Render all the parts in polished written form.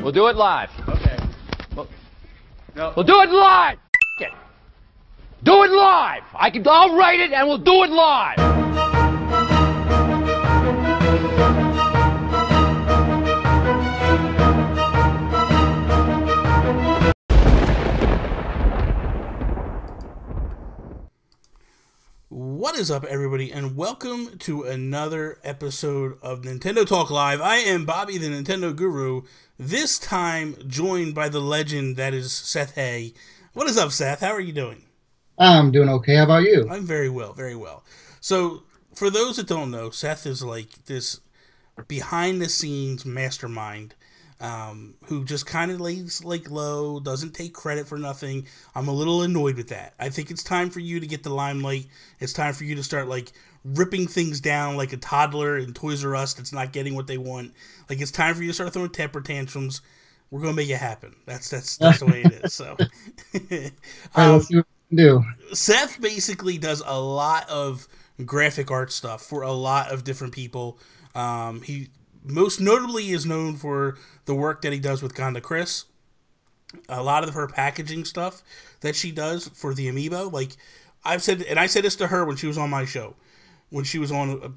We'll do it live. Okay. We'll do it live. F it. Do it live. I'll write it and we'll do it live. What is up, everybody, and welcome to another episode of Nintendo Talk Live. I am Bobby, the Nintendo Guru, this time joined by the legend that is Seth Hay. What is up, Seth? How are you doing? I'm doing okay. How about you? I'm very well, very well. So, for those that don't know, Seth is like this behind-the-scenes mastermind who just kind of lays like low, doesn't take credit for nothing. I'm a little annoyed with that. I think it's time for you to get the limelight. It's time for you to start like ripping things down like a toddler in Toys R Us that's not getting what they want. Like, it's time for you to start throwing temper tantrums. We're gonna make it happen. That's the way it is. So, Let's see what we can do. Seth basically does a lot of graphic art stuff for a lot of different people. He most notably is known for the work that he does with Gonda Chris. A lot of her packaging stuff that she does for the Amiibo. Like, I said this to her when she was on my show, when she was on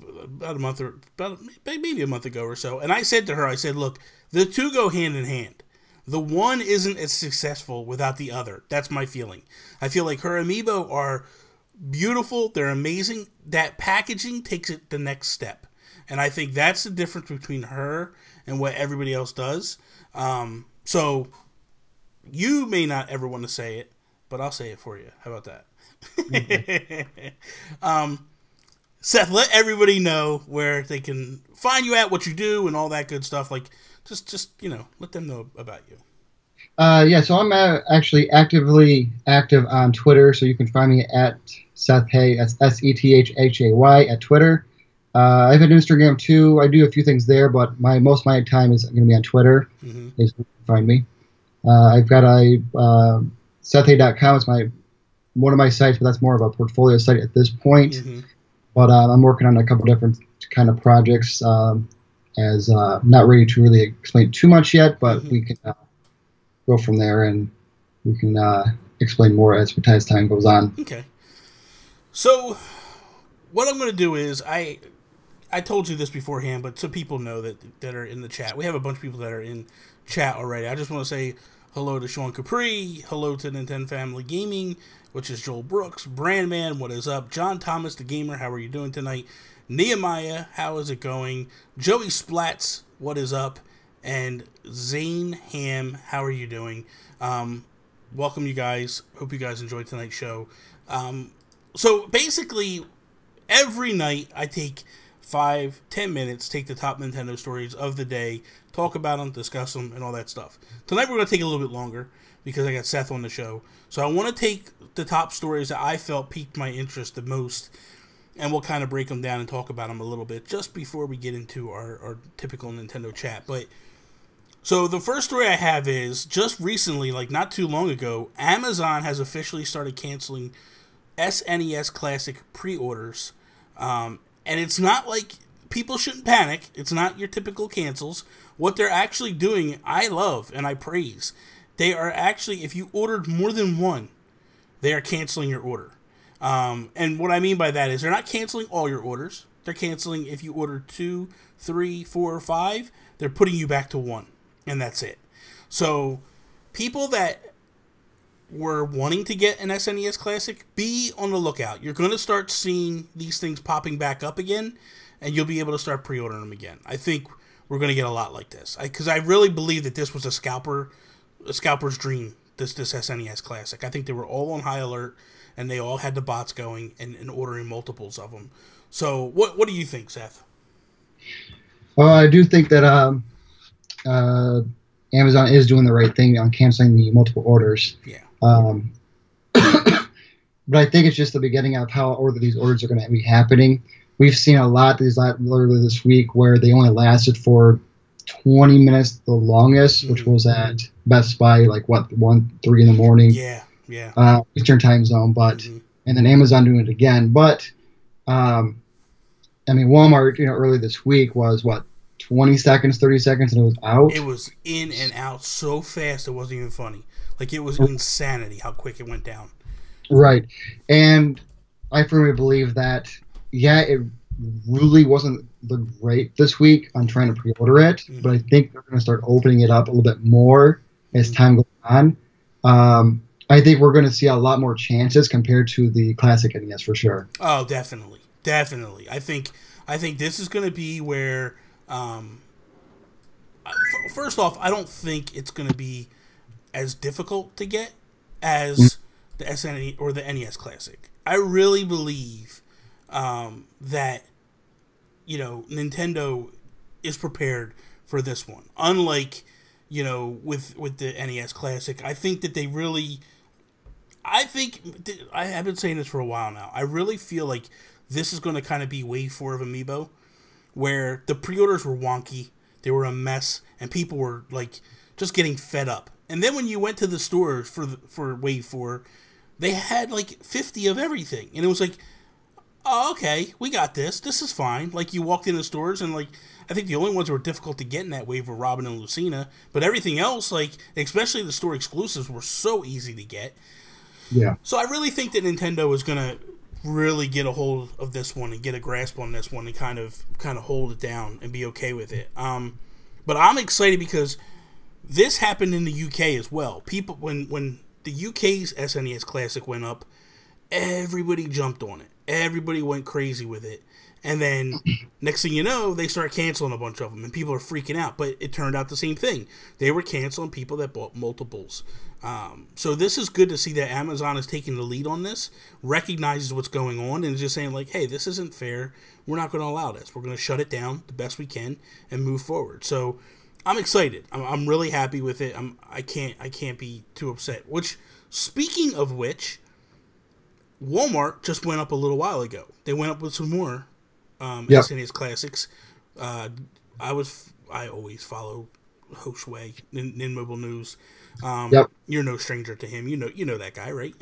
maybe a month ago or so. And I said to her, I said, look, the two go hand in hand. The one isn't as successful without the other. That's my feeling. I feel like her Amiibo are beautiful. They're amazing. That packaging takes it the next step. And I think that's the difference between her and what everybody else does. So you may not ever want to say it, but I'll say it for you. How about that? Mm-hmm. Seth, let everybody know where they can find you at, what you do, and all that good stuff. Like, just let them know about you. Yeah, so I'm actually actively active on Twitter, so you can find me at Seth Hay, that's SETHHAY at Twitter. I have an Instagram too. I do a few things there, but most of my time is going to be on Twitter. Mm-hmm. Is where you can find me. I've got a SethHay.com. It's one of my sites, but that's more of a portfolio site at this point. Mm-hmm. But I'm working on a couple different kind of projects. As not ready to really explain too much yet, but we can go from there, and we can explain more as time goes on. Okay. So what I'm going to do is I told you this beforehand, but so people know that are in the chat. We have a bunch of people that are in chat already. I just want to say hello to Sean Capri, hello to Nintendo Family Gaming, which is Joel Brooks, Brandman, what is up? John Thomas, the gamer, how are you doing tonight? Nehemiah, how is it going? Joey Splats, what is up? And Zane Ham, how are you doing? Welcome, you guys. Hope you guys enjoyed tonight's show. So basically, every night I take 5-10 minutes, take the top Nintendo stories of the day, talk about them, discuss them, and all that stuff. Tonight we're going to take a little bit longer because I got Seth on the show. So I want to take the top stories that I felt piqued my interest the most, and we'll kind of break them down and talk about them a little bit just before we get into our typical Nintendo chat. But so the first story I have is just recently, like not too long ago, Amazon has officially started canceling SNES Classic pre-orders. And it's not like people shouldn't panic. It's not your typical cancels. What they're actually doing, I love and I praise. They are actually, if you ordered more than one, they are canceling your order. And what I mean by that is they're not canceling all your orders. They're canceling if you ordered 2, 3, 4, or 5. They're putting you back to 1, and that's it. So people that were wanting to get an SNES Classic, be on the lookout. You're going to start seeing these things popping back up again, and you'll be able to start pre-ordering them again. I think we're going to get a lot like this, because I really believe that this was a scalper's dream, this SNES Classic. I think they were all on high alert, and they all had the bots going and ordering multiples of them. So what do you think, Seth? Well, I do think that Amazon is doing the right thing on canceling the multiple orders. Yeah. But I think it's just the beginning of how these orders are going to be happening. We've seen a lot literally this week where they only lasted for 20 minutes the longest, which was at Best Buy, 3 in the morning. Yeah. Eastern time zone, but and then Amazon doing it again. But I mean, Walmart, early this week was 20 seconds, 30 seconds, and it was out. It was in and out so fast it wasn't even funny. Like, it was insanity how quick it went down. Right. And I firmly believe that, yeah, it really wasn't the great this week on trying to pre-order it, but I think they're going to start opening it up a little bit more as time goes on. I think we're going to see a lot more chances compared to the classic NES for sure. Oh, definitely. Definitely. I think this is going to be where, first off, I don't think it's going to be as difficult to get as the SNES or the NES Classic. I really believe that, you know, Nintendo is prepared for this one. Unlike, you know, with the NES Classic, I think that they really... I have been saying this for a while now. I really feel like this is going to kind of be Wave 4 of Amiibo, where the pre-orders were wonky, they were a mess, and people were, like, just getting fed up. And then when you went to the stores for Wave 4, they had, like, 50 of everything. And it was like, oh, okay, we got this. This is fine. Like, you walked into stores, and, like, I think the only ones that were difficult to get in that wave were Robin and Lucina. But everything else, like, especially the store exclusives, were so easy to get. Yeah. So I really think that Nintendo is going to really get a hold of this one and get a grasp on this one and kind of hold it down and be okay with it. But I'm excited because this happened in the UK as well. People, when the UK's SNES Classic went up, everybody jumped on it. Everybody went crazy with it. And then, next thing you know, they start canceling a bunch of them, and people are freaking out. But it turned out the same thing. They were canceling people that bought multiples. So this is good to see that Amazon is taking the lead on this, recognizes what's going on, and is just saying, like, hey, this isn't fair. We're not going to allow this. We're going to shut it down the best we can and move forward. So I'm excited. I'm really happy with it. I can't be too upset. Which, speaking of which, Walmart just went up a little while ago. They went up with some more SNES Classics. I always follow Ho Shui in mobile news. You're no stranger to him. You know that guy, right?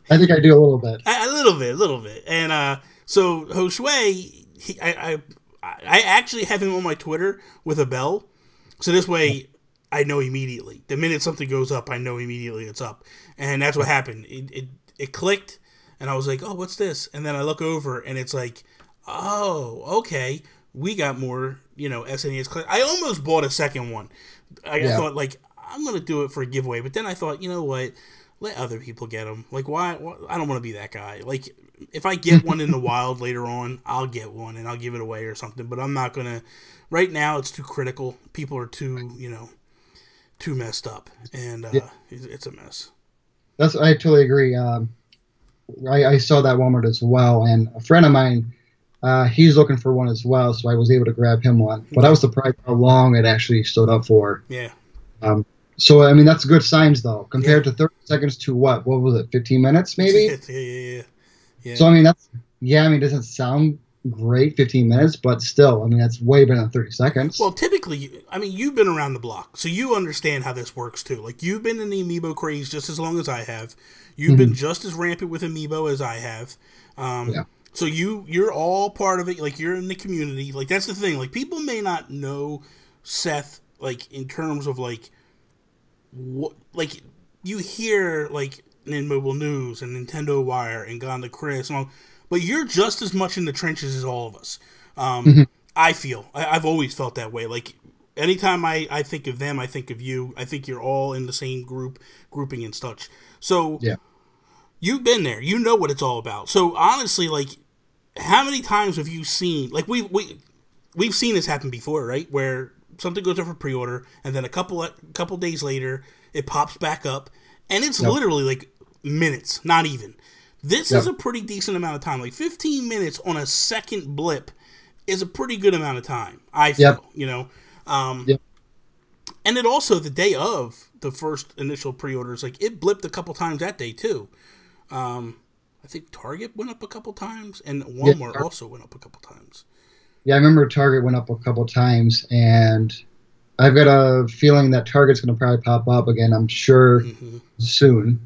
I think I do a little bit. A little bit. And so Ho Shui, I actually have him on my Twitter with a bell, so this way I know immediately. The minute something goes up, I know immediately it's up, and that's what happened. It clicked, and I was like, oh, what's this? And then I look over, and it's like, oh, okay, we got more, SNES Classic. I almost bought a second one. I thought, like, I'm going to do it for a giveaway. But then I thought, you know what? Let other people get them. Like, why? I don't want to be that guy. Like, if I get one in the wild later on, I'll get one, and I'll give it away or something. But I'm not going to. Right now, it's too critical. People are too messed up. And it's a mess. I totally agree. I saw that Walmart as well, and a friend of mine, he's looking for one as well, so I was able to grab him one. But I was surprised how long it actually stood up for. Yeah. So, I mean, that's good signs, though. Compared to 30 seconds to what? What was it, 15 minutes, maybe? Yeah. So, I mean, it doesn't sound great, 15 minutes, but still, I mean, that's way better than 30 seconds. Well, typically, I mean, you've been around the block, so you understand how this works, too. Like, you've been in the Amiibo craze just as long as I have. You've been just as rampant with Amiibo as I have. So you're all part of it. Like, you're in the community. Like, that's the thing. Like, people may not know Seth, like, in terms of, like, what, like, you hear, like, in mobile news and Nintendo Wire and Gone to Chris and all, but you're just as much in the trenches as all of us. I feel. I've always felt that way. Like, anytime I think of them, I think of you. I think you're all in the same grouping and such. So, you've been there. You know what it's all about. So, honestly, like, how many times have you seen, like, we've seen this happen before, right? Where something goes up for pre-order, and then a couple days later, it pops back up, and it's literally, like, minutes, not even. This is a pretty decent amount of time. Like, 15 minutes on a second blip is a pretty good amount of time, I feel, And then also, the day of the first initial pre-orders, like, it blipped a couple times that day, too. I think Target went up a couple times, and Walmart also went up a couple times. Yeah, I remember Target went up a couple times, and I've got a feeling that Target's going to probably pop up again, I'm sure, soon.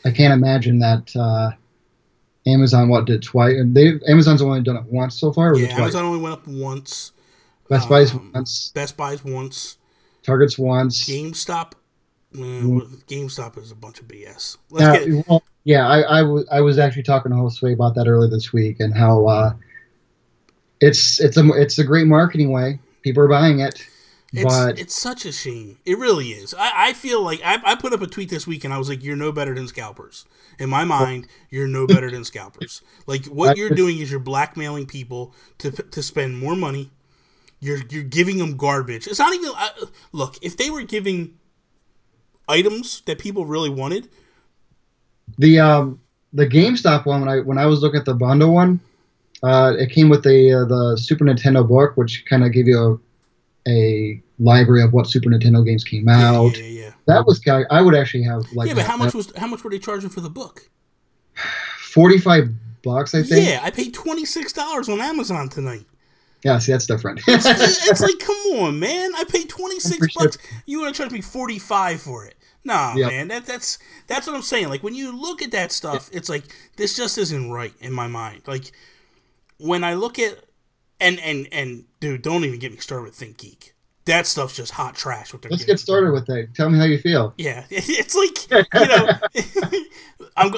I can't imagine that Amazon, did twice? Amazon's only done it once so far? Or yeah, Amazon only went up once. Best Buys once. Best Buys once. Target's once. GameStop. GameStop is a bunch of BS. Let's get. Well, yeah, I was actually talking to Josue about that earlier this week and how it's a great marketing way. People are buying it. It's such a shame. It really is. I feel like I put up a tweet this week and I was like, you're no better than scalpers. In my mind, you're no better than scalpers. Like, what you're doing is you're blackmailing people to spend more money. You're giving them garbage. It's not even... look, if they were giving items that people really wanted... The GameStop one, when I was looking at the bundle one, it came with the Super Nintendo book, which kind of gave you a library of what Super Nintendo games came out. Yeah. That was I would actually have like. Yeah, but how much were they charging for the book? $45, I think. Yeah, I paid $26 on Amazon tonight. Yeah, see, that's different. It's like, come on, man! I paid $26. You want to charge me $45 for it? Nah, man. That's what I'm saying. Like, when you look at that stuff, it's like this just isn't right in my mind. Like, when I look at and dude, don't even get me started with ThinkGeek. That stuff's just hot trash. Let's get started with that. Tell me how you feel. Yeah, it's like, I'm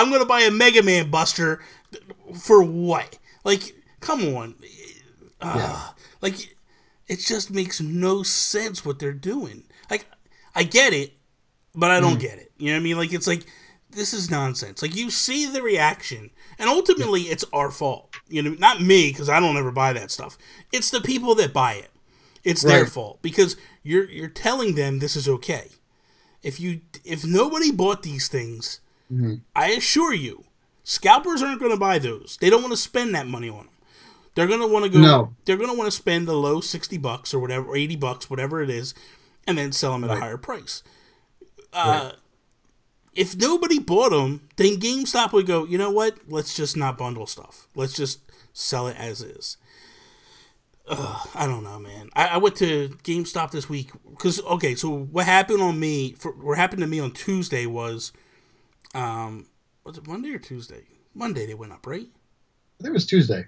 going to buy a Mega Man Buster for what? Like, come on. Like, it just makes no sense what they're doing. Like, I get it, but I don't get it. You know what I mean? Like, it's like, this is nonsense. Like, you see the reaction, and ultimately it's our fault. You know, not me, because I don't ever buy that stuff. It's the people that buy it. It's their fault, because you're telling them this is okay. If nobody bought these things, I assure you, scalpers aren't going to buy those. They don't want to spend that money on them. They're going to want to go. No. They're going to want to spend the low $60 or whatever, or $80, whatever it is, and then sell them at a higher price. If nobody bought them, then GameStop would go, you know what? Let's just not bundle stuff. Let's just sell it as is. I don't know, man. I went to GameStop this week because, okay, so what happened to me on Tuesday was it Monday or Tuesday? Monday they went up, right? I think it was Tuesday.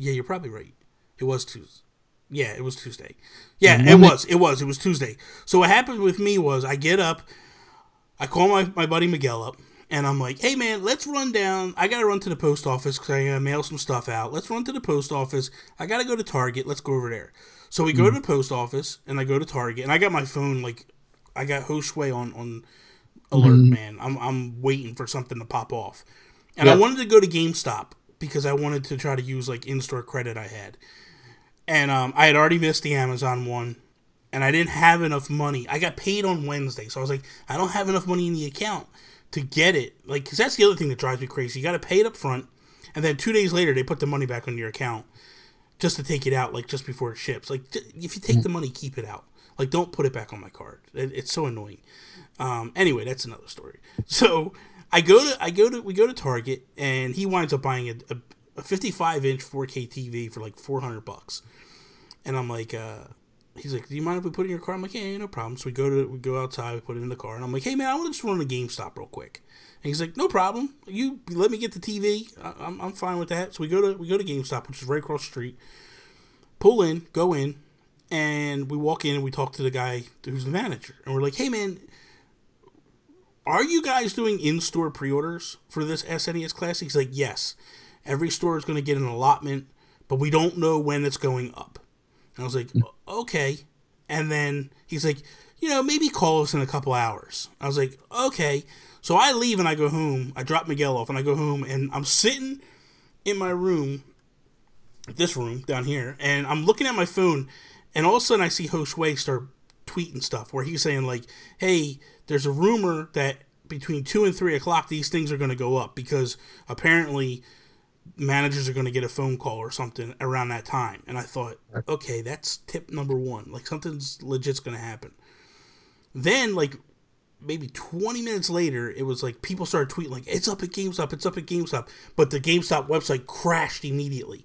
Yeah, you're probably right. It was Tuesday. Yeah, it was Tuesday. Yeah, it was Tuesday. So what happened with me was I get up, I call my buddy Miguel up, and I'm like, hey, man, let's run down. I got to run to the post office because I got to mail some stuff out. Let's run to the post office. I got to go to Target. Let's go over there. So we go to the post office, and I go to Target, and I got my phone, like, I got Josue on alert, man. I'm waiting for something to pop off. And I wanted to go to GameStop because I wanted to try to use, like, in-store credit I had. And I had already missed the Amazon one. And I didn't have enough money. I got paid on Wednesday, so I was like, I don't have enough money in the account to get it. Like, because that's the other thing that drives me crazy. You got to pay it up front, and then 2 days later, they put the money back on your account just to take it out, like, just before it ships. Like, if you take the money, keep it out. Like, don't put it back on my card. It's so annoying. Anyway, that's another story. So we go to Target, and he winds up buying a 55-inch 4K TV for like $400. And I'm like, he's like, do you mind if we put it in your car? I'm like, yeah, no problem. So we go outside, we put it in the car, and I'm like, hey man, I want to just run to GameStop real quick. And he's like, no problem. You let me get the TV. I'm fine with that. So we go to GameStop, which is right across the street. Pull in, go in, and we walk in and we talk to the guy who's the manager, and we're like, hey man, are you guys doing in-store pre-orders for this SNES Classic? He's like, yes. Every store is going to get an allotment, but we don't know when it's going up. And I was like, okay. And then he's like, maybe call us in a couple hours. I was like, okay. So I leave and I go home. I drop Miguel off and I go home, and I'm sitting in my room, this room down here, and I'm looking at my phone, and all of a sudden I see Josue start tweeting stuff where he's saying like, hey, there's a rumor that between 2 and 3 o'clock these things are going to go up because apparently managers are going to get a phone call or something around that time. And I thought, okay, that's tip number one. Like, something's legit's going to happen. Then, like, maybe 20 minutes later, it was like people started tweeting, like, it's up at GameStop, it's up at GameStop. But the GameStop website crashed immediately.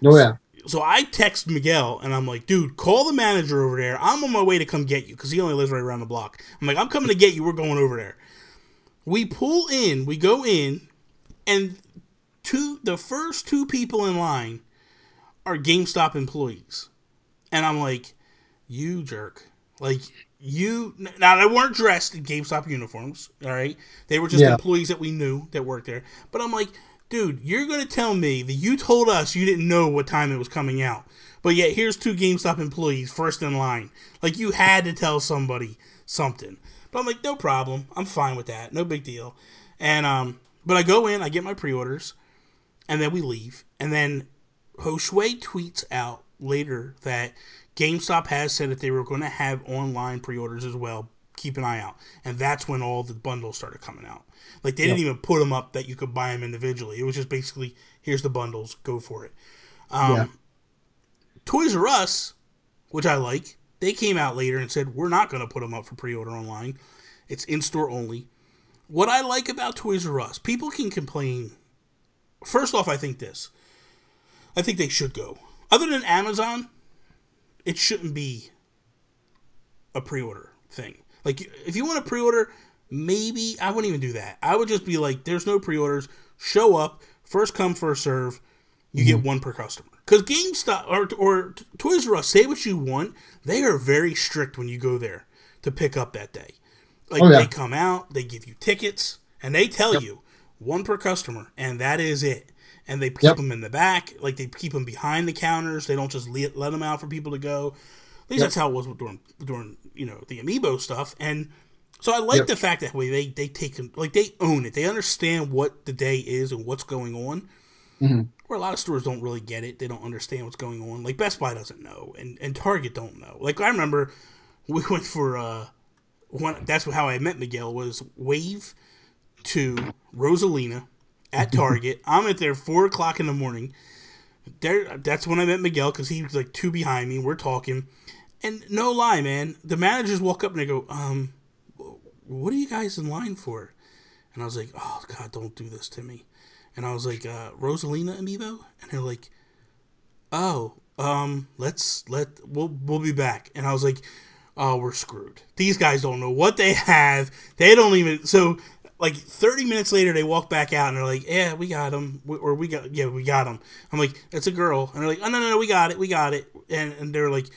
Oh, yeah. So I text Miguel, and I'm like, dude, call the manager over there. I'm on my way to come get you, because he only lives right around the block. I'm like, I'm coming to get you. We're going over there. We pull in, we go in, and the first two people in line are GameStop employees. And I'm like, you jerk. Like, you... Now, they weren't dressed in GameStop uniforms, all right? They were just employees that we knew that worked there. But I'm like, dude, you're going to tell me that you told us you didn't know what time it was coming out. But yet, here's 2 GameStop employees first in line. Like, you had to tell somebody something. But I'm like, no problem. I'm fine with that. No big deal. And, but I go in, I get my pre-orders, and then we leave. And then Josue tweets out later that GameStop has said that they were going to have online pre-orders as well. Keep an eye out. And that's when all the bundles started coming out. Like, they didn't even put them up that you could buy them individually. It was just basically, here's the bundles, go for it. Toys R Us, which I like, they came out later and said, we're not going to put them up for pre-order online. It's in-store only. What I like about Toys R Us, people can complain. First off, I think this. I think they should go. Other than Amazon, it shouldn't be a pre-order thing. Like, if you want to pre-order, maybe I wouldn't even do that. I would just be like, there's no pre-orders. Show up. First come, first serve. You get 1 per customer. Because GameStop or Toys R Us, say what you want. They are very strict when you go there to pick up that day. Like, they come out, they give you tickets, and they tell you 1 per customer, and that is it. And they keep them in the back. Like, they keep them behind the counters. They don't just let them out for people to go. At least that's how it was during you know, the Amiibo stuff. And so I like the fact that way they take them, like, they own it. They understand what the day is and what's going on. Where a lot of stores don't really get it. They don't understand what's going on. Like, Best Buy doesn't know, and Target don't know. Like, I remember we went for that's how I met Miguel, was Wave to Rosalina at Target. I'm at there 4 o'clock in the morning. That's when I met Miguel, because he was like 2 behind me. We're talking, and no lie, man, the managers walk up and they go, what are you guys in line for? And I was like, oh God, don't do this to me. And I was like, Rosalina Amiibo? And they're like, oh, we'll be back. And I was like, oh, we're screwed. These guys don't know what they have. They don't even, so like 30 minutes later, they walk back out and they're like, yeah, we got him. We got him. I'm like, it's a girl. And they're like, oh, no, we got it. And they're like,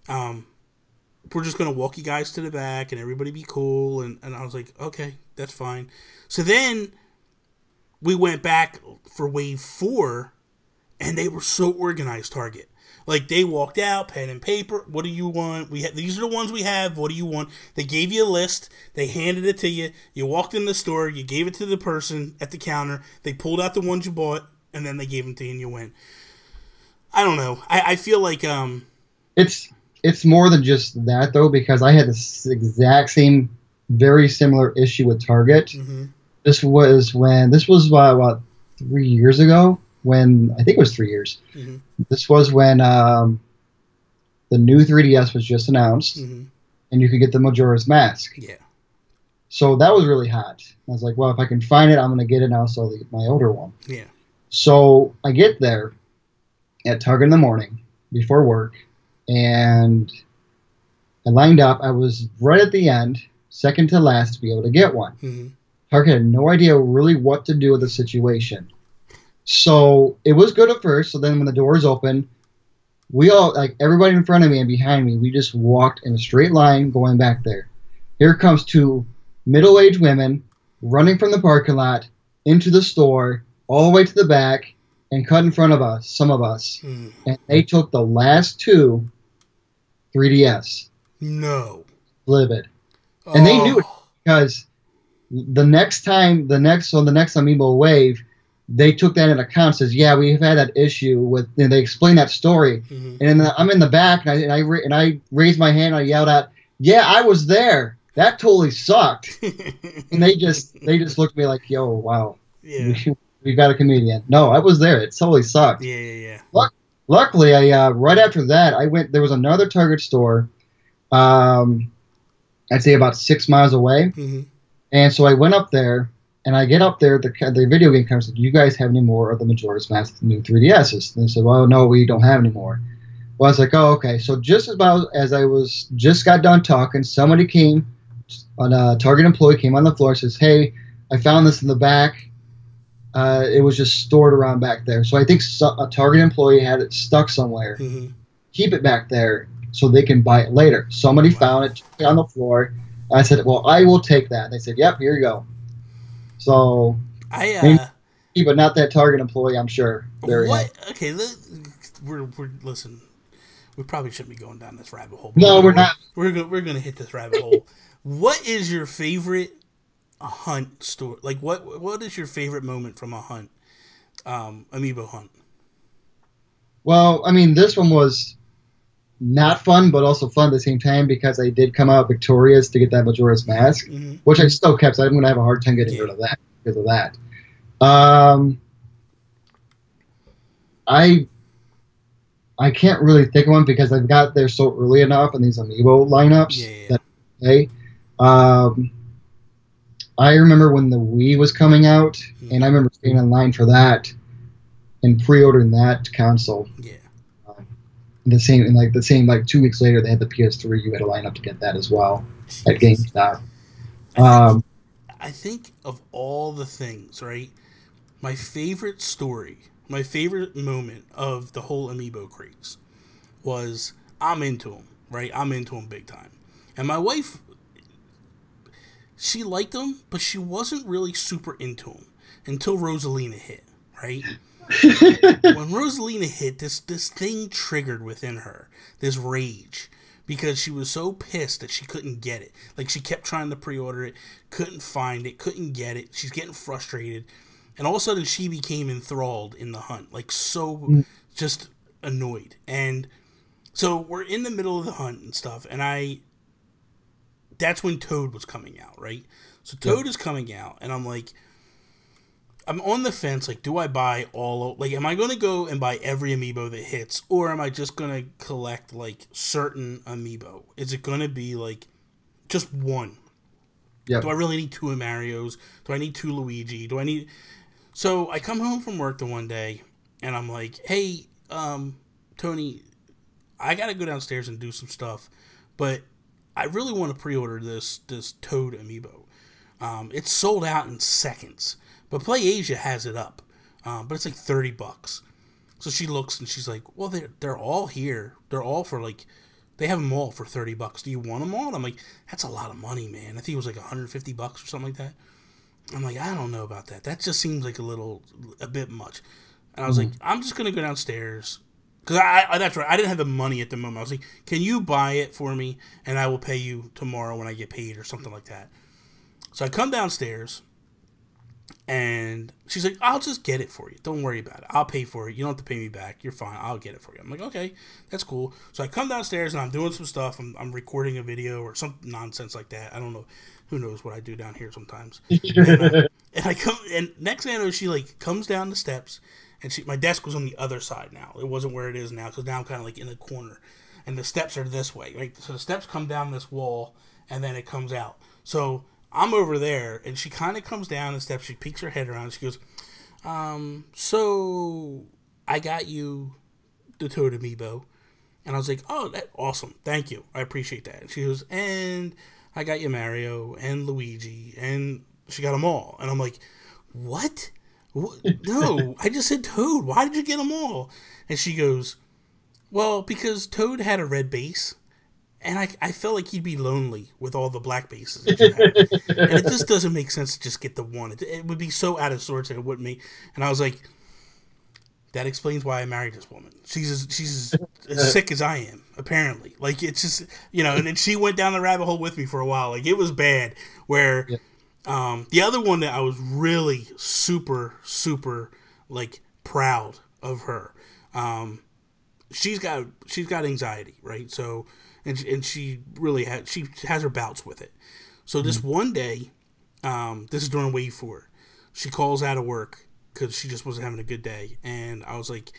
we're just going to walk you guys to the back and everybody be cool. And I was like, okay, that's fine. So then we went back for Wave 4, and they were so organized, Target. Like, they walked out, pen and paper. What do you want? These are the ones we have. What do you want? They gave you a list. They handed it to you. You walked in the store. You gave it to the person at the counter. They pulled out the ones you bought, and then they gave them to you, and you went. I don't know. I feel like it's more than just that, though, because I had this exact same, very similar issue with Target. This was about 3 years ago, I think it was 3 years. This was when the new 3DS was just announced, and you could get the Majora's Mask. Yeah. So that was really hot. I was like, well, if I can find it, I'm going to get it now, so I'll get my older one. Yeah. So I get there at Target in the morning before work, and I lined up. I was right at the end, second to last, to be able to get one. Target had no idea really what to do with the situation. So it was good at first. So then when the doors opened, we all, like everybody in front of me and behind me, we just walked in a straight line going back there. Here comes 2 middle-aged women running from the parking lot into the store, all the way to the back, and cut in front of us, some of us. And they took the last 2 3DS. No. Livid. And they knew it because the next Amiibo wave, they took that into account. Says, yeah, we've had that issue with. And they explained that story, and I'm in the back, and I raised my hand, and I yelled out, "Yeah, I was there. That totally sucked." And they just looked at me like, "Yo, wow, we got a comedian." No, I was there. It totally sucked. Yeah. Luckily, I right after that, I went. There was another Target store. I'd say about 6 miles away. And so I went up there, and I get up there, the video game comes, like, you guys have any more of the Majora's Mask new 3DSs? And they said, well, no, we don't have any more. Well, I was like, oh, okay. So just about as I just got done talking, somebody came, a Target employee came on the floor and says, hey, I found this in the back. It was just stored around back there. So I think a Target employee had it stuck somewhere. keep it back there so they can buy it later. Somebody found it on the floor. I said, well, I will take that. They said, yep, here you go. So, but not that Target employee, I'm sure. What? Okay, we're listen. We probably shouldn't be going down this rabbit hole. No, we're not. We're gonna hit this rabbit hole. What is your favorite hunt story? Like, what is your favorite moment from a hunt, amiibo hunt? Well, I mean, this one was not fun, but also fun at the same time because I did come out victorious to get that Majora's Mask, which I still kept. So I'm going to have a hard time getting rid of that because of that. I can't really think of one because I've got there so early enough in these amiibo lineups. I remember when the Wii was coming out, and I remember staying in line for that and pre-ordering that console. Yeah. The same 2 weeks later, they had the PS3. You had to line up to get that as well at GameStop. I think of all the things, right? My favorite story, my favorite moment of the whole amiibo craze was I'm into them, right? I'm into them big time. And my wife, she liked them, but she wasn't really super into them until Rosalina hit, right? When Rosalina hit, this thing triggered within her, this rage, because she was so pissed that she couldn't get it. Like, she kept trying to pre-order it, couldn't find it, couldn't get it. She's getting frustrated. And all of a sudden, she became enthralled in the hunt, like so just annoyed. And so we're in the middle of the hunt and stuff, and that's when Toad was coming out, right? So Toad is coming out, and I'm like, I'm on the fence, like, do I buy am I going to go and buy every amiibo that hits, or am I just going to collect, like, certain amiibo? Is it going to be, like, just one? Yep. Do I really need 2 Marios? Do I need 2 Luigi? So I come home from work the one day, and I'm like, hey, Tony, I got to go downstairs and do some stuff, but I really want to pre-order this Toad amiibo. It's sold out in seconds, but PlayAsia has it up, but it's like $30. So she looks and she's like, well, they're all here. They're all for they have them all for $30. Do you want them all? And I'm like, that's a lot of money, man. I think it was like $150 or something like that. I'm like, I don't know about that. That just seems like a bit much. And I was like, I'm just going to go downstairs. Because that's right. I didn't have the money at the moment. I was like, can you buy it for me? And I will pay you tomorrow when I get paid or something like that. So I come downstairs. And she's like, I'll just get it for you. Don't worry about it. I'll pay for it. You don't have to pay me back. You're fine. I'll get it for you. I'm like, okay, that's cool. So I come downstairs and I'm doing some stuff. I'm recording a video or some nonsense like that. I don't know. Who knows what I do down here sometimes. And I come, and next thing I know, she comes down the steps, and my desk was on the other side now. It wasn't where it is now, because now I'm kind of in the corner, and the steps are this way. Right? So the steps come down this wall, and then it comes out. So I'm over there, and she kind of comes down the steps. She peeks her head around, and she goes, so I got you the Toad amiibo. And I was like, oh, that's awesome. Thank you. I appreciate that. And she goes, and I got you Mario and Luigi, and she got them all. And I'm like, what? No, I just said Toad. Why did you get them all? And she goes, well, because Toad had a red base, and I felt like he'd be lonely with all the black bases that you have. And it just doesn't make sense to just get the one. It would be so out of sorts, and it wouldn't make. And I was like, that explains why I married this woman. She's as sick as I am, apparently. It's just, and then she went down the rabbit hole with me for a while. It was bad. Where the other one that I was really super, super, proud of her. She's got anxiety, right? So, and she really has her bouts with it. So this one day, this is during Wave 4, she calls out of work, because she just wasn't having a good day. And I was like,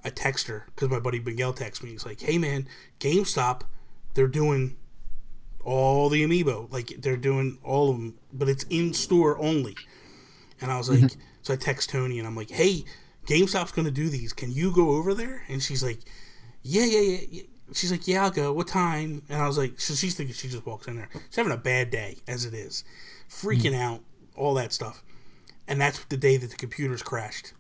I text her, because my buddy Miguel texted me. He's like, hey, man, GameStop, they're doing all the amiibo. They're doing all of them, but it's in-store only. And I was like, so I text Tony, and I'm like, hey, GameStop's going to do these. Can you go over there? And she's like, yeah. She's like, yeah, I'll go. What time? And I was like, so she's thinking she just walks in there. She's having a bad day, as it is. Freaking out, all that stuff. And that's the day that the computers crashed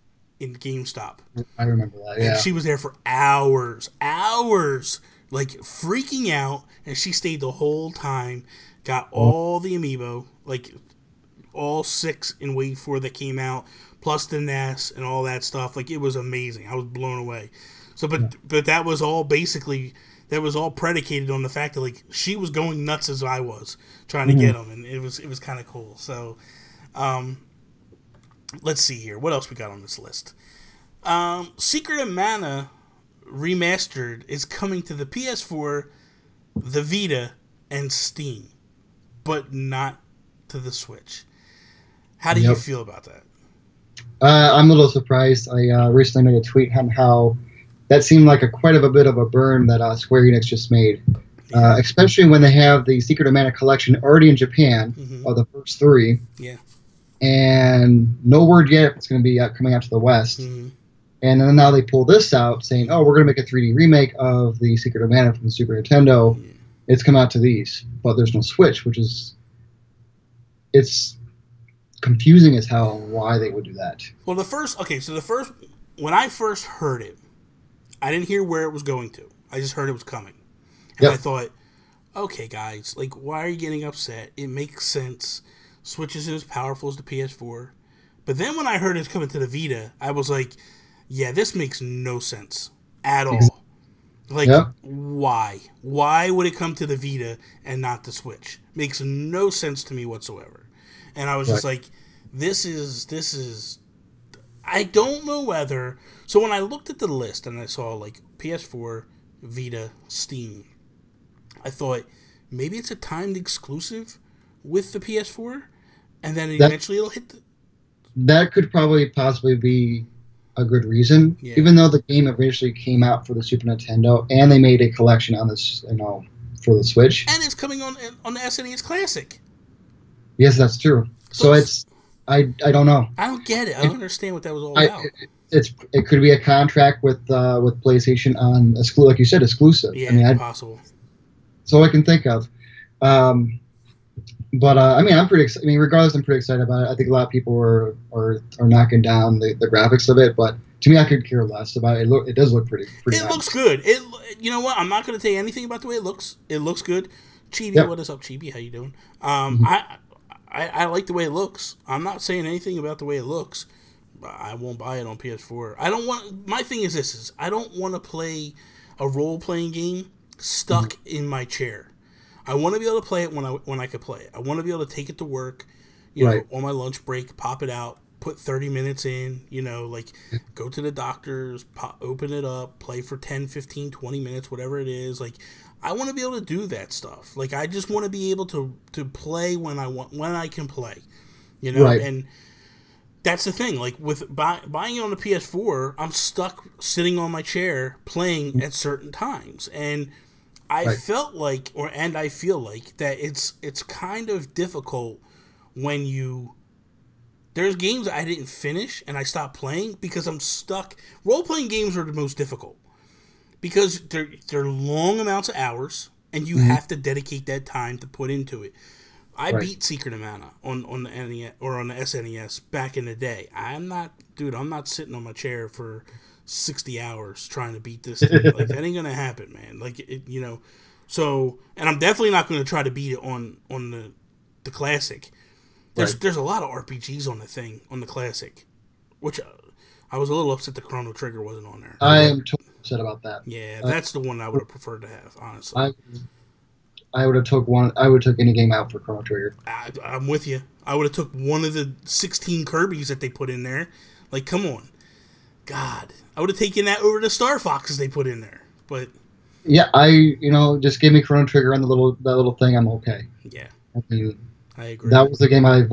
in GameStop. I remember that. Yeah. And she was there for hours, like freaking out, and she stayed the whole time. Got all the amiibo, like all 6 in Wave 4 that came out, plus the NES and all that stuff. Like, it was amazing. I was blown away. So, but that was all basically, that was all predicated on the fact that, like, she was going nuts as I was trying to get them, and it was kind of cool. So, let's see here. What else we got on this list? Secret of Mana Remastered is coming to the PS4, the Vita, and Steam, but not to the Switch. How do you feel about that? I'm a little surprised. I recently made a tweet on how that seemed like quite a bit of a burn that Square Enix just made, especially when they have the Secret of Mana collection already in Japan, of the first 3. Yeah. And no word yet if it's going to be coming out to the West. And then now they pull this out saying, oh, we're going to make a 3D remake of the Secret of Mana from the Super Nintendo. It's come out to these, but there's no Switch, which is, it's confusing as hell why they would do that. Well, when I first heard it, I didn't hear where it was going to. I just heard it was coming. And I thought, okay, guys, like, why are you getting upset? It makes sense. Switch isn't as powerful as the PS4. But then when I heard it's coming to the Vita, I was like, yeah, this makes no sense at all. Like, why? Why would it come to the Vita and not the Switch? Makes no sense to me whatsoever. And I was just like, this is, I don't know whether, so when I looked at the list and I saw, like, PS4, Vita, Steam, I thought, maybe it's a timed exclusive with the PS4, and then eventually it'll hit the... That could possibly be a good reason, even though the game originally came out for the Super Nintendo, and they made a collection on this, for the Switch. And it's coming on the SNES Classic. Yes, that's true. So it's I don't know. I don't get it. I don't understand what that was all about. It could be a contract with PlayStation on like you said, exclusive. Yeah, I mean, possible. That's all I can think of. But I mean, I'm pretty. I mean, regardless, I'm pretty excited about it. I think a lot of people are knocking down the graphics of it, but to me, I could care less about it. It does look pretty. It nice. Looks good. You know what? I'm not going to say anything about the way it looks. It looks good. Chibi, what is up, Chibi? How you doing? I like the way it looks. I'm not saying anything about the way it looks. I won't buy it on PS4. I don't want. My thing is this: I don't want to play a role-playing game stuck in my chair. I want to be able to play it when I could play it. I want to be able to take it to work, you know, on my lunch break, pop it out, put 30 minutes in, like go to the doctor's, open it up, play for 10, 15, 20 minutes, whatever it is. Like, I want to be able to do that stuff. Like, I just want to be able to play when I can play, and that's the thing. Like, with buying it on the PS4, I'm stuck sitting on my chair playing at certain times, and I felt like, I feel like that it's kind of difficult when there's games I didn't finish and I stopped playing because I'm stuck. Role-playing games are the most difficult because they're long amounts of hours and you have to dedicate that time to put into it. I beat Secret of Mana on the NES or on the SNES back in the day. I'm not sitting on my chair for 60 hours trying to beat this thing. Like, that ain't gonna happen, man. Like, so, and I'm definitely not gonna try to beat it on the Classic. There's a lot of RPGs on the Classic, which I was a little upset the Chrono Trigger wasn't on there. I am totally upset about that. Yeah, that's the one I would have preferred to have, honestly. I would have took one. I would have took any game out for Chrono Trigger. I'm with you. I would have took one of the 16 Kirbys that they put in there. Like, come on, God, I would have taken that over the Star Foxes they put in there. But yeah, just give me Chrono Trigger on that little thing. I'm okay. Yeah, I agree. That was the game I've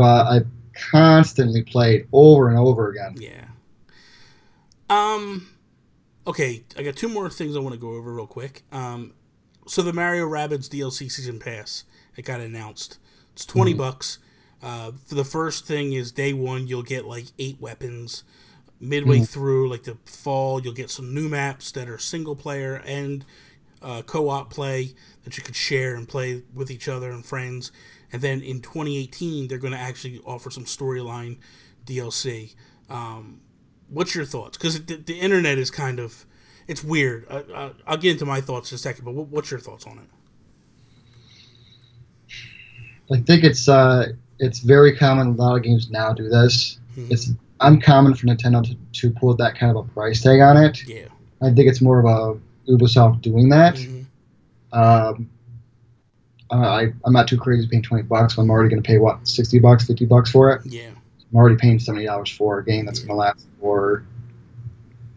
constantly played over and over again. Yeah. Okay, I got 2 more things I want to go over real quick. So the Mario Rabbids DLC Season Pass, it got announced. It's $20. For the first thing is day 1, you'll get like 8 weapons. Midway through, like the fall, you'll get some new maps that are single player and co-op play that you could share and play with each other and friends. And then in 2018, they're going to actually offer some storyline DLC. what's your thoughts? Because the internet is kind of, it's weird. I'll get into my thoughts in a second, but what's your thoughts on it? I think it's very common. A lot of games now do this. Mm-hmm. It's uncommon for Nintendo to put that kind of a price tag on it. Yeah. I think it's more of a Ubisoft doing that. Mm-hmm. I'm not too crazy paying $20 when I'm already going to pay what, $60, $50 for it. Yeah. I'm already paying $70 for a game that's going to last for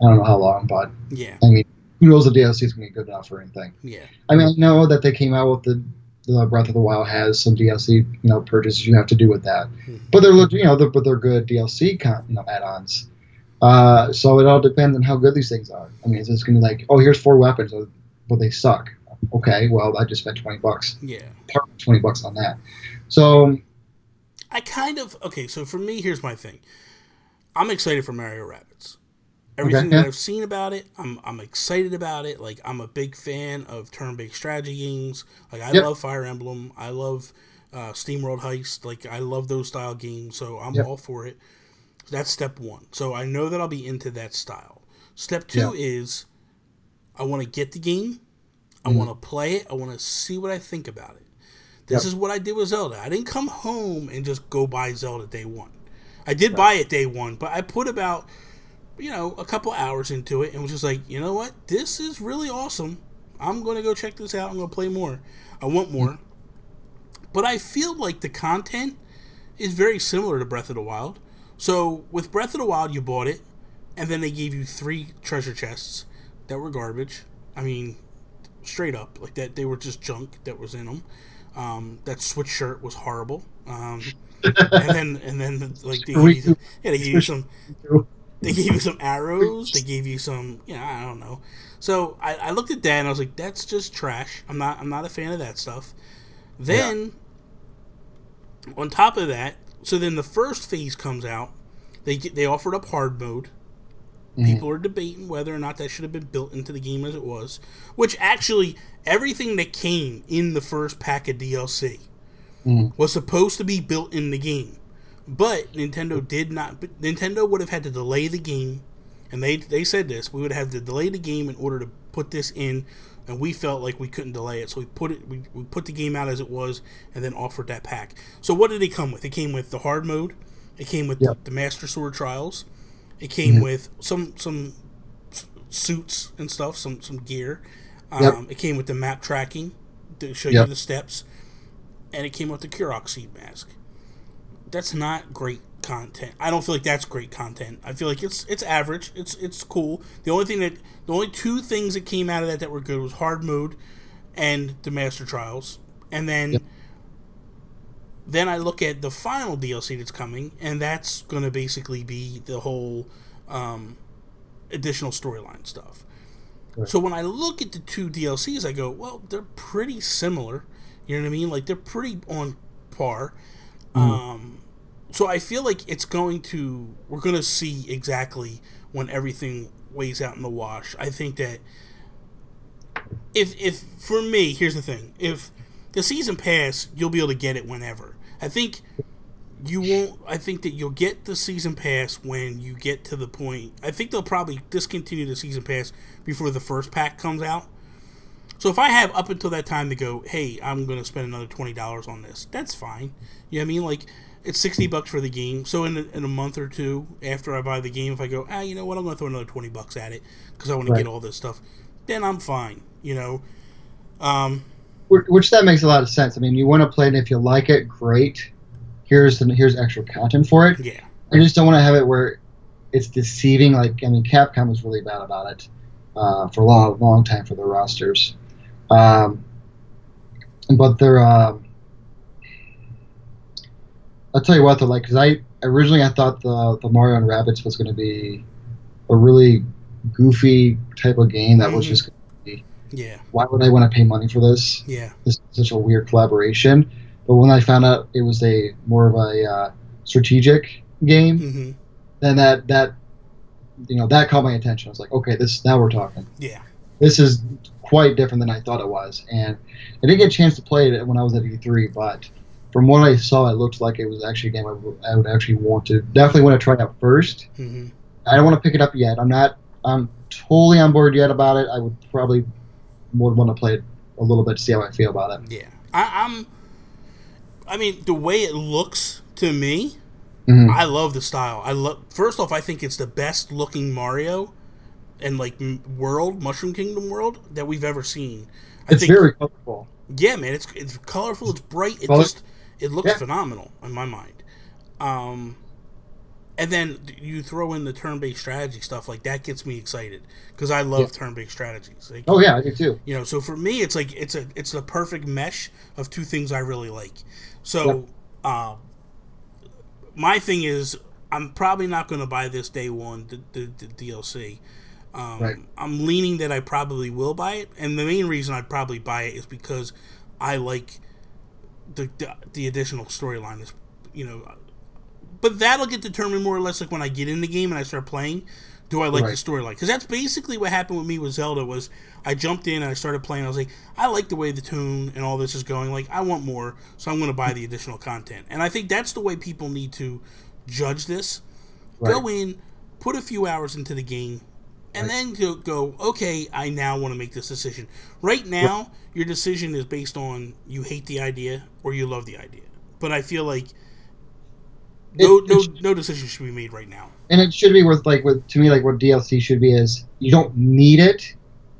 I don't know how long, but yeah. I mean, who knows if the DLC is going to be good enough or anything. Yeah. I mean, I know that they came out with the Breath of the Wild has some DLC, purchases you have to do with that, mm-hmm. but they're good DLC add-ons. So it all depends on how good these things are. I mean, is this going to be like, oh, here's 4 weapons, but they suck? Okay, well, I just spent $20. Yeah, $20 on that. So so for me, here's my thing. I'm excited for Mario Rabbids. Everything that I've seen about it, I'm excited about it. Like, I'm a big fan of turn-based strategy games. Like, I love Fire Emblem. I love SteamWorld Heist. Like, I love those style games, so I'm all for it. That's step 1. So I know that I'll be into that style. Step 2 is I want to get the game. I want to play it. I want to see what I think about it. This is what I did with Zelda. I didn't come home and just go buy Zelda day one. I did buy it day one, but I put about, a couple hours into it and was just like, you know what? This is really awesome. I'm going to go check this out. I'm going to play more. I want more. But I feel like the content is very similar to Breath of the Wild. So with Breath of the Wild, you bought it, and then they gave you 3 treasure chests that were garbage. I mean, straight up, like that, they were just junk that was in them. That Switch shirt was horrible. And then like they gave you some arrows. They gave you some, I don't know. So I looked at that and I was like, that's just trash. I'm not a fan of that stuff. Then on top of that, so then the first phase comes out. They offered up hard mode. People are debating whether or not that should have been built into the game as it was. Which actually, everything that came in the first pack of DLC was supposed to be built in the game. But Nintendo did not. Nintendo would have had to delay the game. And they said this. We would have to delay the game in order to put this in. And we felt like we couldn't delay it. So we put the game out as it was and then offered that pack. So what did it come with? It came with the hard mode. It came with the Master Sword Trials. It came with some suits and stuff, some gear. It came with the map tracking to show you the steps, and it came with the Kurok seed mask. That's not great content. I don't feel like that's great content. I feel like it's average. It's cool. The only 2 things that came out of that were good was hard mode and the Master Trials, and then. Then I look at the final DLC that's coming, and that's going to basically be the whole additional storyline stuff. Right. So when I look at the 2 DLCs, I go, well, they're pretty similar. You know what I mean? Like, they're pretty on par. So I feel like we're going to see exactly when everything weighs out in the wash. I think that if for me, here's the thing. If the season pass, you'll be able to get it whenever. I think you won't. I think that you'll get the season pass when you get to the point. I think they'll probably discontinue the season pass before the first pack comes out. So if I have up until that time to go, hey, I'm going to spend another $20 on this, that's fine. You know what I mean? Like, it's $60 for the game. So in a month or 2 after I buy the game, if I go, you know what, I'm going to throw another $20 at it because I want to get all this stuff, then I'm fine. Which that makes a lot of sense. I mean, you want to play it if you like it, great. Here's extra content for it. Yeah. I just don't want to have it where it's deceiving. Like, I mean, Capcom was really bad about it for a long time for their rosters. But they're I'll tell you what they're like, because I originally thought the Mario and Rabbids was going to be a really goofy type of game that was just. Why would I want to pay money for this? Yeah. This is such a weird collaboration. But when I found out it was more of a strategic game, then that caught my attention. I was like, okay, now we're talking. Yeah. This is quite different than I thought it was. And I didn't get a chance to play it when I was at E3, but from what I saw, it looked like it was actually a game I would actually definitely want to try out first. I don't want to pick it up yet. I'm totally on board yet about it. I would probably want to play it a little bit to see how I feel about it. Yeah. I mean, the way it looks to me, I love the style. First off, I think it's the best looking Mario and like Mushroom Kingdom world that we've ever seen. It's very colorful. Yeah, man, it's colorful. It's bright. It looks phenomenal in my mind. And then you throw in the turn-based strategy stuff, like that gets me excited because I love turn-based strategies. Like, oh yeah, I do too. You know, so for me, it's like it's the perfect mesh of two things I really like. So, my thing is, I'm probably not going to buy this day one, the DLC. I'm leaning that I probably will buy it, and the main reason I'd probably buy it is because I like the additional storyline. Is, you know, but that'll get determined more or less like when I get in the game and I start playing. Do I like the storyline? Because that's basically what happened with me with Zelda. Was I jumped in and I started playing. I was like, I like the way the tune and all this is going. Like, I want more, so I'm going to buy the additional content. And I think that's the way people need to judge this. Go in, put a few hours into the game, and then go, okay, I now want to make this decision. Right now, your decision is based on you hate the idea or you love the idea. But I feel like no decision should be made right now. And it should be to me, what DLC should be is you don't need it.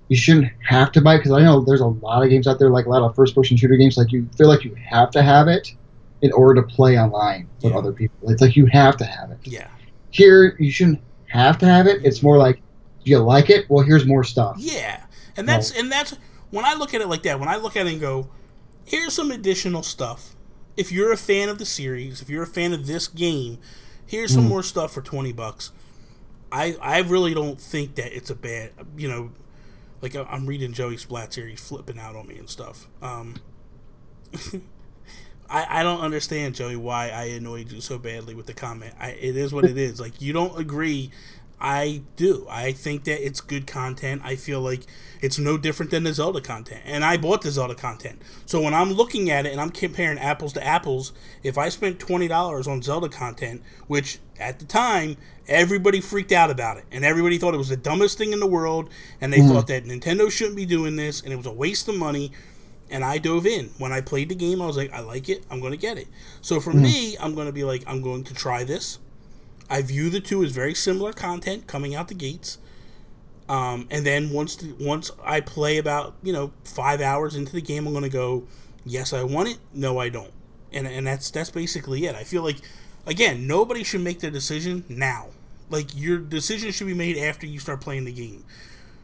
You shouldn't have to buy it, because I know there's a lot of games out there, like a lot of first-person shooter games, like you feel like you have to have it in order to play online with other people. It's like you have to have it. Yeah. Here, you shouldn't have to have it. It's more like, do you like it? Well, here's more stuff. Yeah. And that's when I look at it like that, when I look at it and go, here's some additional stuff. If you're a fan of the series, if you're a fan of this game, here's some more stuff for $20. I really don't think that it's a bad, you know, like I'm reading Joey Splat's here, he's flipping out on me and stuff. I don't understand, Joey, why I annoyed you so badly with the comment. It is what it is. Like, you don't agree. I do. I think that it's good content. I feel like it's no different than the Zelda content. And I bought the Zelda content. So when I'm looking at it and I'm comparing apples to apples, if I spent $20 on Zelda content, which at the time, everybody freaked out about it. And everybody thought it was the dumbest thing in the world. And they thought that Nintendo shouldn't be doing this. And it was a waste of money. And I dove in. When I played the game, I was like, I like it. I'm going to get it. So for me, I'm going to be like, I'm going to try this. I view the two as very similar content coming out the gates. And then once I play about 5 hours into the game, I'm going to go, yes, I want it. No, I don't. And that's basically it. I feel like, again, nobody should make their decision now. Like, your decision should be made after you start playing the game.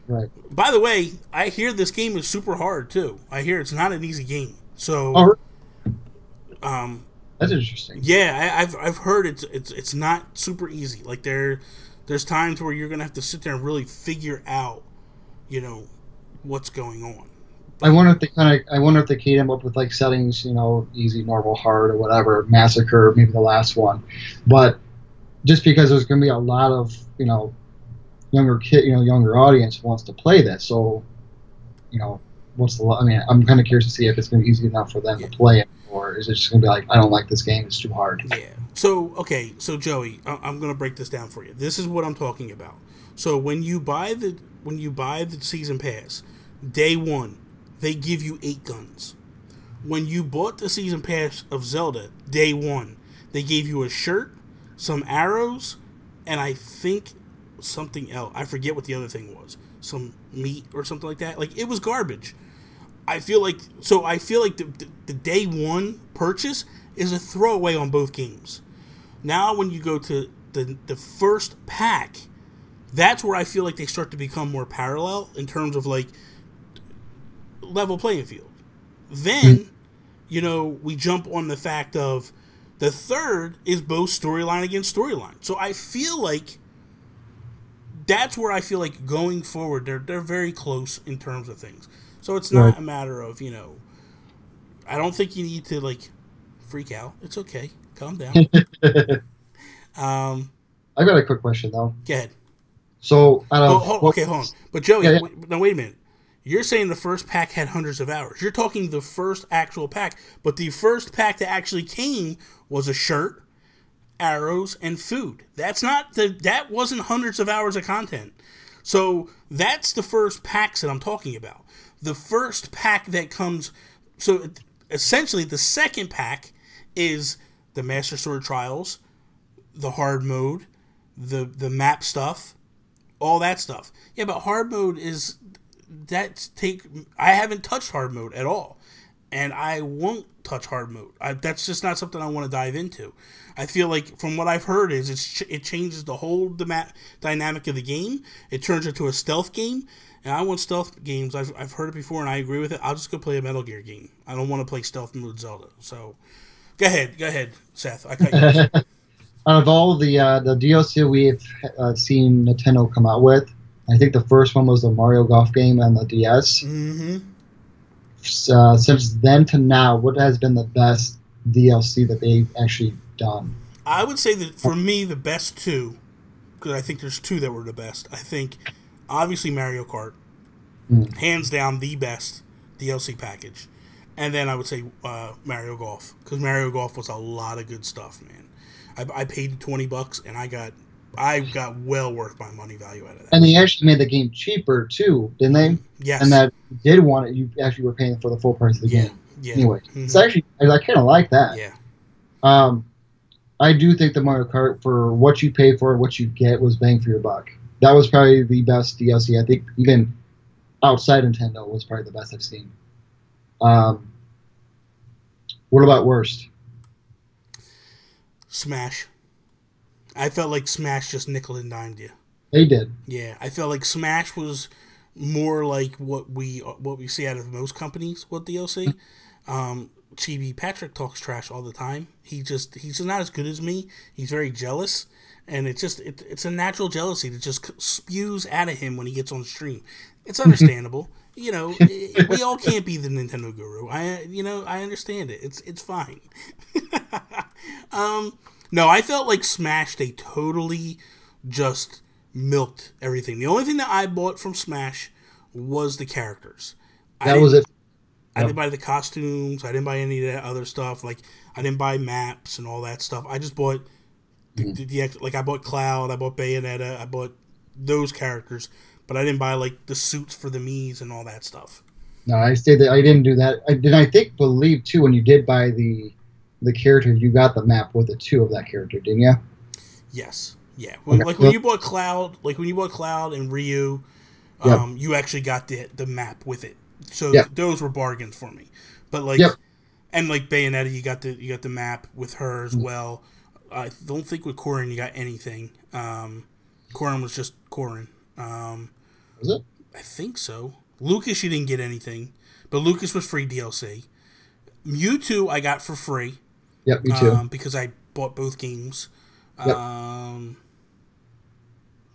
Right. By the way, I hear this game is super hard too. I hear it's not an easy game. So, that's interesting. Yeah, I've heard it's not super easy. Like, there's times where you're gonna have to sit there and really figure out, what's going on. I wonder if they came up with like settings, easy, normal, hard, or whatever, massacre, maybe the last one, but just because there's gonna be a lot of younger audience wants to play this. So, I'm kind of curious to see if it's going to be easy enough for them to play it, or is it just going to be like, I don't like this game, it's too hard. Yeah. So, okay, so Joey, I'm going to break this down for you. This is what I'm talking about. So when you buy the season pass, day one, they give you 8 guns. When you bought the season pass of Zelda, day one, they gave you a shirt, some arrows, and I think something else. I forget what the other thing was. Some meat or something like that. Like, it was garbage. I feel like the day one purchase is a throwaway on both games. Now when you go to the first pack, that's where I feel like they start to become more parallel in terms of like level playing field. Then, we jump on the fact of the third is both storyline against storyline. So I feel like that's where I feel like going forward, they're very close in terms of things. So it's not a matter of, I don't think you need to like freak out. It's okay. Calm down. I got a quick question though. Go ahead. So hold on. But Joey, wait a minute. You're saying the first pack had hundreds of hours. You're talking the first actual pack, but the first pack that actually came was a shirt, arrows, and food. That wasn't hundreds of hours of content. So that's the first packs that I'm talking about. The first pack that comes, so essentially the second pack is the Master Sword Trials, the hard mode, the map stuff, all that stuff. Yeah, but hard mode I haven't touched hard mode at all. And I won't touch hard mode. That's just not something I want to dive into. I feel like, from what I've heard, is it changes the whole dynamic of the game. It turns into a stealth game, and I want stealth games. I've heard it before, and I agree with it. I'll just go play a Metal Gear game. I don't want to play stealth mode Zelda. So, go ahead, Seth. I cut you off. Out of all the DLC we've seen Nintendo come out with, I think the first one was the Mario Golf game on the DS. Mm-hmm. Since then to now, what has been the best DLC that they've actually done? I would say that for me, the best two, because I think there's two that were the best. I think, obviously, Mario Kart, hands down the best DLC package. And then I would say Mario Golf, because Mario Golf was a lot of good stuff, man. I paid $20, and I got well worth my money value out of that. And they actually made the game cheaper too, didn't they? Yes. And that you did want it, you actually were paying for the full price of the game. Yeah. Anyway, so actually, I kind of like that. Yeah. I do think the Mario Kart, for what you pay for it, what you get, was bang for your buck. That was probably the best DLC. I think even outside Nintendo was probably the best I've seen. What about worst? Smash. I felt like Smash just nickel and dimed you. They did. Yeah, I felt like Smash was more like what we see out of most companies with DLC. Chibi Patrick talks trash all the time. He's just not as good as me. He's very jealous, and it's a natural jealousy that just spews out of him when he gets on stream. It's understandable. We all can't be the Nintendo guru. I understand it. It's fine. No, I felt like Smash, they totally just milked everything. The only thing that I bought from Smash was the characters. That was it. I didn't buy the costumes. I didn't buy any of that other stuff. Like, I didn't buy maps and all that stuff. I just bought I bought Cloud, I bought Bayonetta, I bought those characters, but I didn't buy like the suits for the Miis and all that stuff. No, I said that I didn't do that. I believe too, when you did buy the character, you got the map with it too of that character, didn't you? Yes. Yeah. Okay. When you bought Cloud, and Ryu, you actually got the map with it. So those were bargains for me. But and like Bayonetta, you got the map with her as well. I don't think with Corrin you got anything. Corrin was just Corrin. Was it? I think so. Lucas, you didn't get anything, but Lucas was free DLC. Mewtwo I got for free. Yep, me too. Because I bought both games. Yep.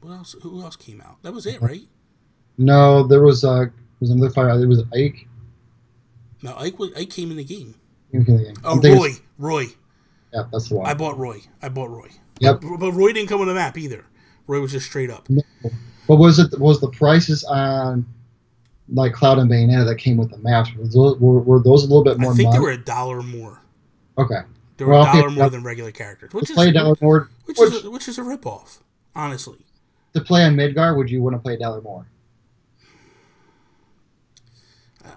What else? Who else came out? That was it, right? No, there was another fire. It was Ike. No, Ike came in the game. Oh, Roy. Yeah, that's the one. I bought Roy. Yep. But Roy didn't come on the map either. Roy was just straight up. No. But was the prices on like Cloud and Bayonetta that came with the maps? Were those a little bit more? I think money? they were $1 more. Okay. They were $1 more than regular characters, which is $1 more, which is a ripoff, honestly. To play on Midgar, would you want to play $1 more?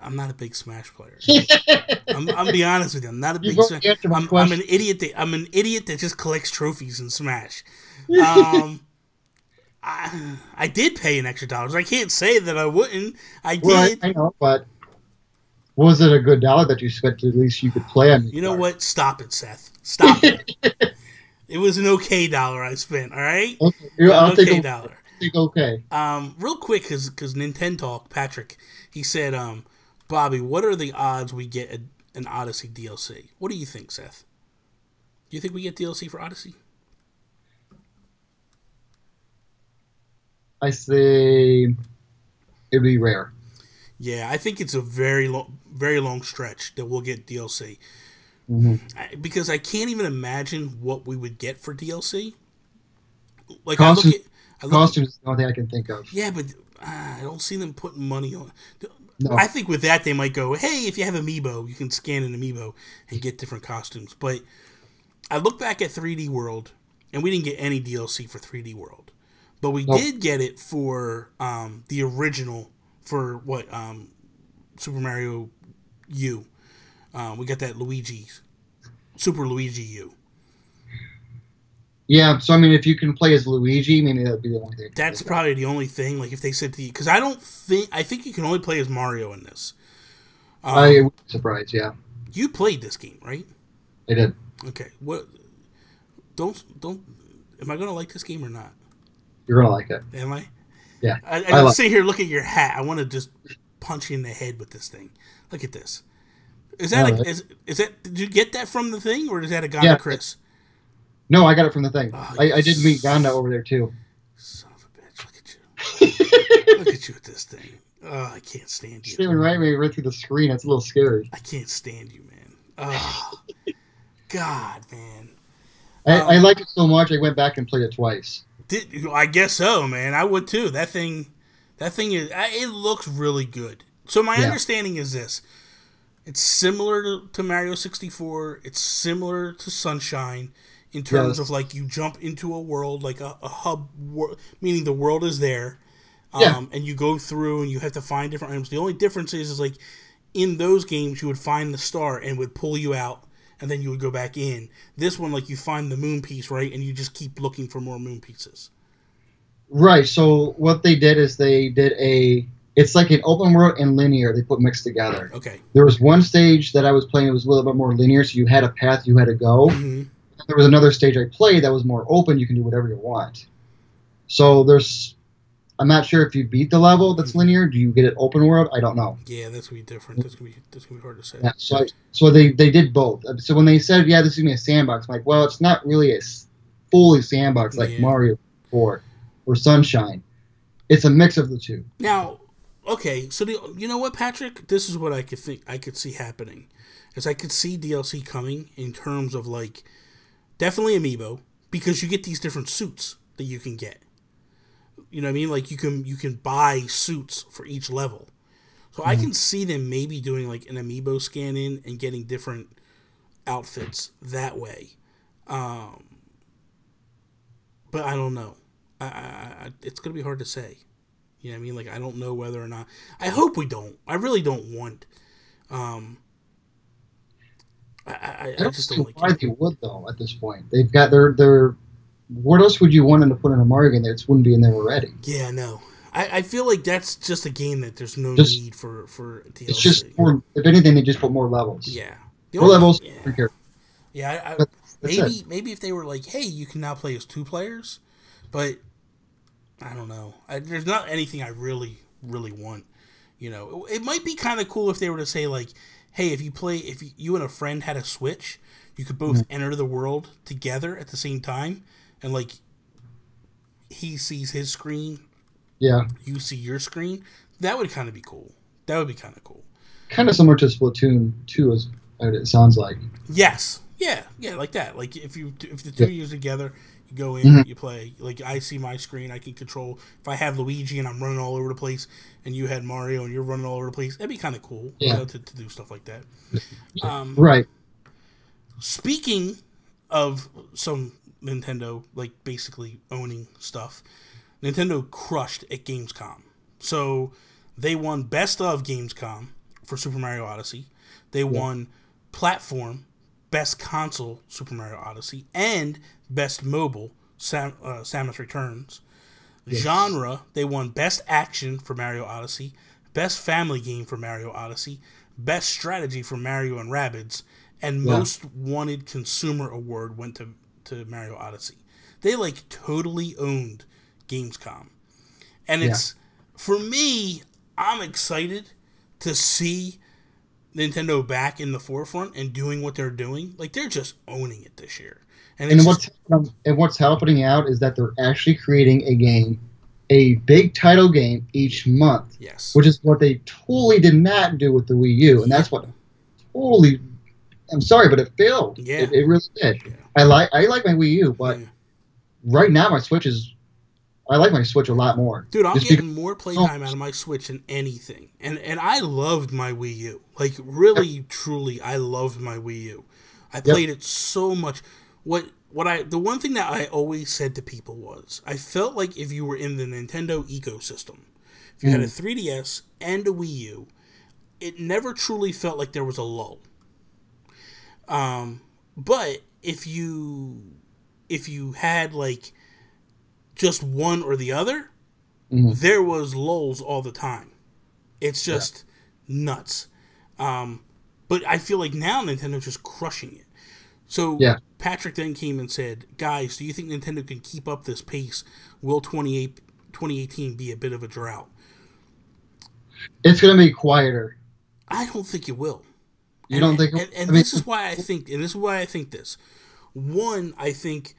I'm not a big Smash player. I'm be honest with you. I'm not a big. I'm an idiot. I'm an idiot that just collects trophies in Smash. I did pay an extra $1. I can't say that I wouldn't. I did. Well, I know, but was it a good dollar that you spent? At least you could play on. You know what? Stop it, Seth. Stop it. It was an okay dollar I spent. All right. Okay. I'll take okay dollar. Okay. Real quick, because Nintendo Talk, Patrick, he said, Bobby, what are the odds we get an Odyssey DLC? What do you think, Seth? Do you think we get DLC for Odyssey? I say it'd be rare. Yeah, I think it's a very long stretch that we'll get DLC. Mm-hmm. Because I can't even imagine what we would get for DLC. Like costumes is the only thing I can think of. Yeah, but I don't see them putting money on. No. I think with that they might go, hey, if you have Amiibo, you can scan an Amiibo and get different costumes. But I look back at 3D World, and we didn't get any DLC for 3D World, but we did get it for the original for Super Mario U. We got that Super Luigi U. Yeah, so I mean, if you can play as Luigi, maybe that'd be the only thing. That's probably the only thing. Like if they said to you, because I think you can only play as Mario in this. I was surprised. Yeah, you played this game, right? I did. Okay. What? Don't. Am I gonna like this game or not? You're gonna like it. Am I? Yeah. I sit here, look at your hat. I want to just punch you in the head with this thing. Look at this. Is that is that? Did you get that from the thing, or is that a Gonda Chris? No, I got it from the thing. Oh, I did meet Gonda over there too. Son of a bitch! Look at you! Look at you with this thing. Oh, I can't stand you. Staring right through the screen. It's a little scary. I can't stand you, man. Oh, God, man. I liked it so much. I went back and played it twice. I guess so, man. I would too. That thing is. It looks really good. So my understanding is this: it's similar to Mario 64. It's similar to Sunshine in terms of like you jump into a world, like a hub, meaning the world is there, and you go through and you have to find different items. The only difference is like in those games you would find the star and would pull you out, and then you would go back in. This one, like you find the moon piece, right, and you just keep looking for more moon pieces. Right. So what they did is they did it's like an open world and linear. They put mixed together. Okay. There was one stage that I was playing. It was a little bit more linear, so you had a path you had to go. Mm-hmm. There was another stage I played that was more open. You can do whatever you want. So I'm not sure if you beat the level that's linear. Do you get it open world? I don't know. Yeah, that's gonna be different. That's gonna be hard to say. Yeah, so they did both. So when they said, yeah, this is gonna be a sandbox, I'm like, well, it's not really a fully sandbox like Mario 4 or Sunshine. It's a mix of the two. Now, okay, so you know what, Patrick? This is what I could see happening. Is I could see DLC coming in terms of like definitely Amiibo, because you get these different suits that you can get. You know what I mean? Like you can buy suits for each level. So I can see them maybe doing like an Amiibo scan in and getting different outfits that way. But I don't know. It's going to be hard to say. You know what I mean? Like I don't know whether or not. I hope we don't. I really don't want. I just don't like why they would though. At this point, they've got their. What else would you want them to put in a Mario game that wouldn't be in there already? Yeah, no. I feel like that's just a game that there's no need for DLC. It's just more. If anything, they just put more levels. Yeah, more levels. Yeah, maybe if they were like, hey, you can now play as 2 players, but I don't know. There's not anything I really want. You know, it might be kind of cool if they were to say like, hey, if you and a friend had a Switch, you could both enter the world together at the same time, and like he sees his screen, you see your screen. That would kind of be cool. That would be kind of cool. Kind of similar to Splatoon 2, as it sounds like. Yes. Yeah, like that. Like if the two of you are together, you go in, you play. Like I see my screen, I can control. If I have Luigi and I'm running all over the place, and you had Mario and you're running all over the place, that'd be kind of cool. You know, to do stuff like that. Right. Speaking of some Nintendo, like basically owning stuff, Nintendo crushed at Gamescom. So they won Best of Gamescom for Super Mario Odyssey. They won Platform, Best Console Super Mario Odyssey, and Best Mobile Samus Returns. Genre, they won Best Action for Mario Odyssey, Best Family Game for Mario Odyssey, Best Strategy for Mario and Rabbids, and Most Wanted Consumer Award went to Mario Odyssey. They like totally owned Gamescom. And it's, for me, I'm excited to see Nintendo back in the forefront and doing what they're doing. Like they're just owning it this year. And what's happening out is that they're actually creating a game, a big title game each month. Yes. Which is what they totally did not do with the Wii U, and that's what totally. I'm sorry, but it failed. Yeah. It really did. Yeah. I like my Wii U, but right now my Switch is. I like my Switch a lot more. Dude, I'm getting more playtime out of my Switch than anything. And I loved my Wii U. Like, really, truly, I loved my Wii U. I played it so much. What the one thing that I always said to people was, I felt like if you were in the Nintendo ecosystem, if you had a 3DS and a Wii U, it never truly felt like there was a lull. But if you had like just one or the other, there was lulls all the time. It's just nuts. But I feel like now Nintendo's just crushing it. So Patrick then came and said, guys, do you think Nintendo can keep up this pace? Will 2018 be a bit of a drought? It's going to be quieter. I don't think it will. You don't think? And this is why I think. And this is why I think this. One, I think,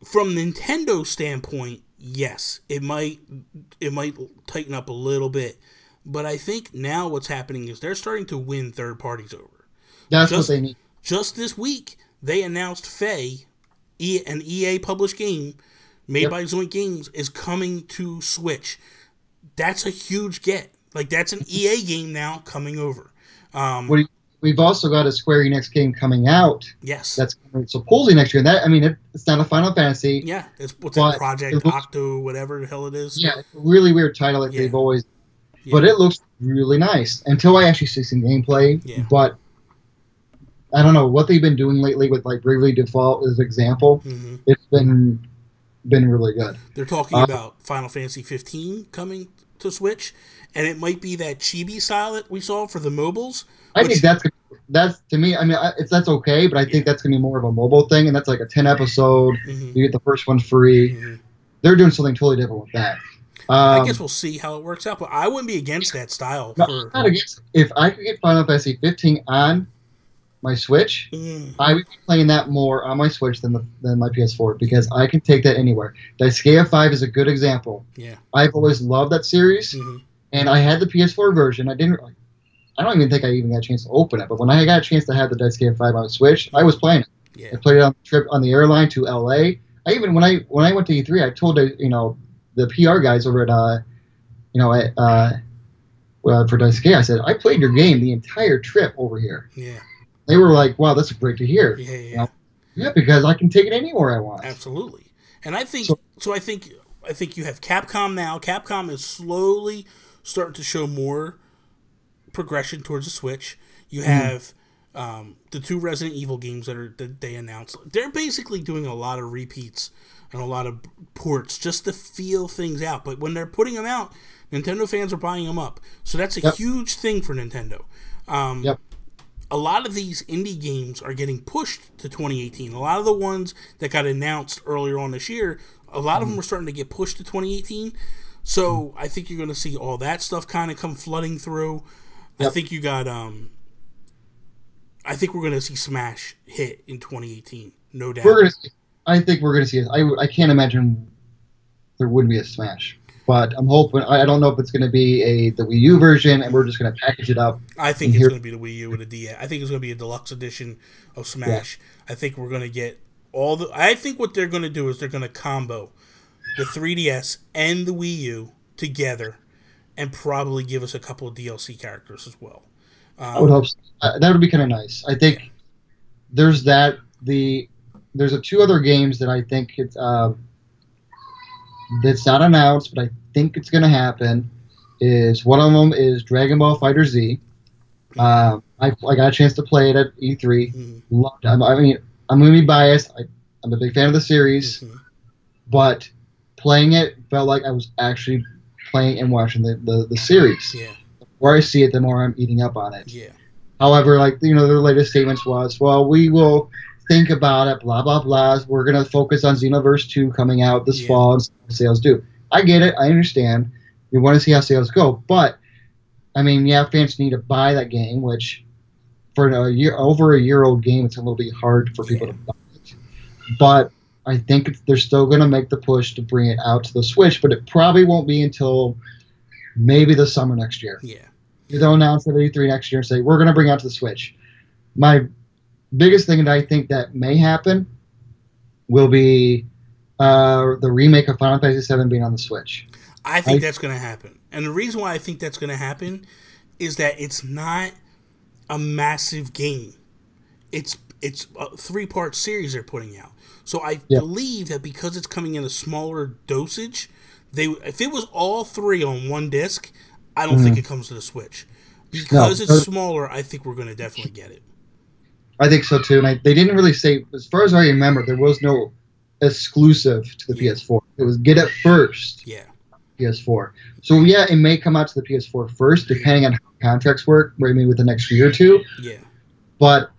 from Nintendo's standpoint, yes, it might tighten up a little bit. But I think now what's happening is they're starting to win third parties over. That's what they need. Just this week, they announced Faye, an EA published game made by Zoink Games, is coming to Switch. That's a huge get. Like, that's an EA game now coming over. We've also got a Square Enix game coming out. Yes. That's coming supposedly next year. And that, I mean, it's not a Final Fantasy. Yeah. What's that, Project Octo, whatever the hell it is? Yeah, it's a really weird title that they've always... Yeah. But it looks really nice until I actually see some gameplay. Yeah. But I don't know what they've been doing lately with like Bravely Default as an example. It's been really good. They're talking about Final Fantasy 15 coming to Switch, and it might be that chibi style that we saw for the mobiles. I think that's to me. I mean, that's okay, but I think that's gonna be more of a mobile thing, and that's like a 10 episode. You get the first one free. They're doing something totally different with that. I guess we'll see how it works out, but I wouldn't be against that style. Not against. If I could get Final Fantasy 15 on my Switch, I would be playing that more on my Switch than my PS4 because I can take that anywhere. Daisuke 5 is a good example. Yeah, I've always loved that series, and I had the PS4 version. I don't even think I even got a chance to open it, but when I got a chance to have the Daisuke 5 on the Switch, I was playing it. Yeah. I played it on the trip on the airline to LA. When I went to E3, I told the PR guys over at for Daisuke, I said, I played your game the entire trip over here. Yeah. They were like, wow, that's great to hear. Yeah. Yeah, because I can take it anywhere I want. Absolutely. And I think I think you have Capcom now. Capcom is slowly starting to show more progression towards the Switch. You have the 2 Resident Evil games that they announced. They're basically doing a lot of repeats and a lot of ports just to feel things out. But when they're putting them out, Nintendo fans are buying them up. So that's a huge thing for Nintendo. A lot of these indie games are getting pushed to 2018. A lot of the ones that got announced earlier on this year, a lot of them are starting to get pushed to 2018. So I think you're going to see all that stuff kind of come flooding through. I think you got... I think we're going to see Smash hit in 2018, no doubt. I think we're going to see it. I can't imagine there wouldn't be a Smash. But I'm hoping. I don't know if it's going to be the Wii U version, and we're just going to package it up. I think it's going to be the Wii U with a DS. I think it's going to be a deluxe edition of Smash. Yeah. I think we're going to get all the. I think what they're going to do is they're going to combo the 3DS and the Wii U together, and probably give us a couple of DLC characters as well. I would hope so. That would be kind of nice. I think there's that. There's 2 other games that I think it's. That's not announced, but I think it's going to happen. One of them is Dragon Ball Fighter Z. I got a chance to play it at E3. Loved it. I mean, I'm going to be biased. I'm a big fan of the series, but playing it felt like I was actually playing and watching the series. Yeah. The more I see it, the more I'm eating up on it. Yeah. However, their latest statements was, well, we will think about it, blah, blah, blah. We're going to focus on Xenoverse 2 coming out this fall and see how sales do. I get it. I understand. We want to see how sales go. But, I mean, fans need to buy that game, which for over a year-old game, it's a little bit hard for people to buy it. But I think they're still going to make the push to bring it out to the Switch, but it probably won't be until maybe the summer next year. Yeah. They'll announce at E3 next year and say, we're going to bring it out to the Switch. My biggest thing that I think that may happen will be the remake of Final Fantasy VII being on the Switch. I think that's going to happen. And the reason why I think that's going to happen is that it's not a massive game. It's it's a 3-part series they're putting out. So I Yeah. believe that because it's coming in a smaller dosage, if it was all 3 on one disc, I don't think it comes to the Switch. Because it's smaller, I think we're going to definitely get it. I think so too. And they didn't really say, as far as I remember, there was no exclusive to the PS4. It was get it first. Yeah. PS4. So yeah, it may come out to the PS4 first, depending on how contracts work, maybe with the next year or two. Yeah. But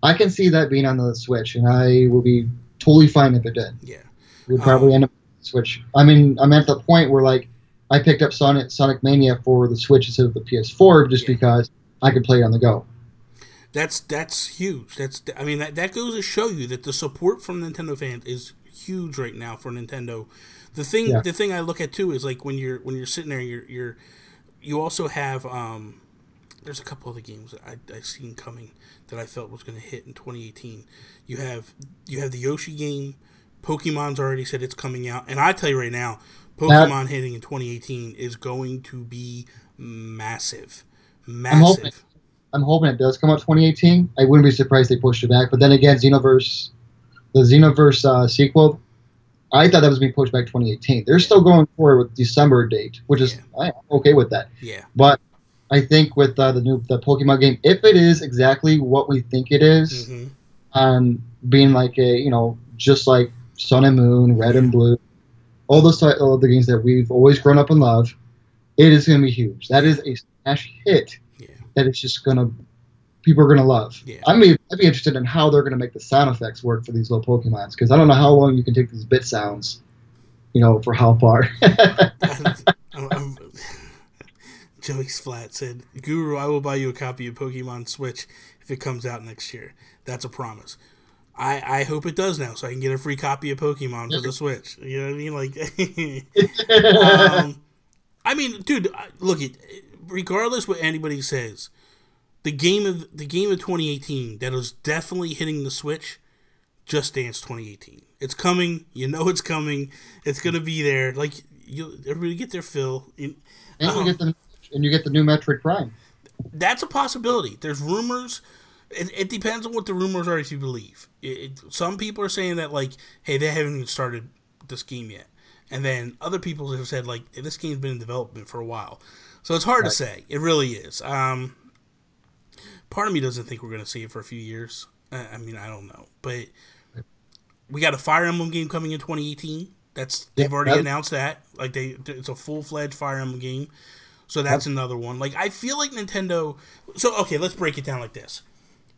I can see that being on the Switch, and I will be totally fine if it did. Yeah. We'd probably end up on the Switch. I mean, I'm at the point where like I picked up Sonic Mania for the Switch instead of the PS4 just because I could play it on the go. That's huge. That goes to show you that the support from Nintendo fans is huge right now for Nintendo. The thing I look at too is like when you're sitting there, you also have there's a couple other games that I've seen coming that I felt was going to hit in 2018. You have the Yoshi game. Pokemon's already said it's coming out, and I tell you right now, Pokemon hitting in 2018 is going to be massive. Massive. I'm hoping it does come out 2018. I wouldn't be surprised they pushed it back. But then again, the Xenoverse sequel, I thought that was being pushed back 2018. They're still going forward with December date, which is I'm okay with that. Yeah. But I think with the Pokemon game, if it is exactly what we think it is, being like just like Sun and Moon, Red and Blue, all the games that we've always grown up and love, it is going to be huge. That is a smash hit. That it's just people are gonna love. Yeah. I'd be interested in how they're gonna make the sound effects work for these little Pokemons, because I don't know how long you can take these bit sounds, for how far. Joey Flat said, "Guru, I will buy you a copy of Pokemon Switch if it comes out next year. That's a promise. I hope it does now, so I can get a free copy of Pokemon for the Switch. You know what I mean? Like, dude, look it." Regardless what anybody says, the game of 2018 that is definitely hitting the Switch, Just Dance 2018. It's coming. You know it's coming. It's gonna be there. Like everybody get their fill. And you get the new Metroid Prime. That's a possibility. There's rumors. It depends on what the rumors are, if you believe. Some people are saying that like, hey, they haven't even started this game yet, and then other people have said like, hey, this game's been in development for a while. So it's hard to say. It really is. Part of me doesn't think we're going to see it for a few years. I don't know. But we got a Fire Emblem game coming in 2018. They've already announced that. Like it's a full-fledged Fire Emblem game. So that's another one. Like I feel like Nintendo. So okay, let's break it down like this.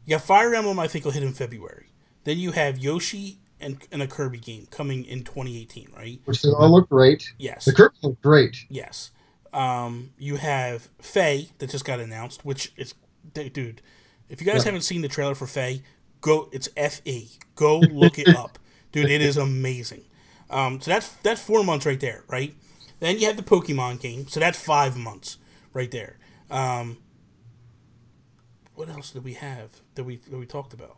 You got Fire Emblem. I think will hit in February. Then you have Yoshi and a Kirby game coming in 2018, right? Which they all look great. Yes. The Kirby look great. Yes. You have Faye that just got announced, which is, dude, if you guys haven't seen the trailer for Faye, it's F-E. Go look it up. Dude, it is amazing. So that's 4 months right there, right? Then you have the Pokemon game, so that's 5 months right there. What else did we have that we talked about?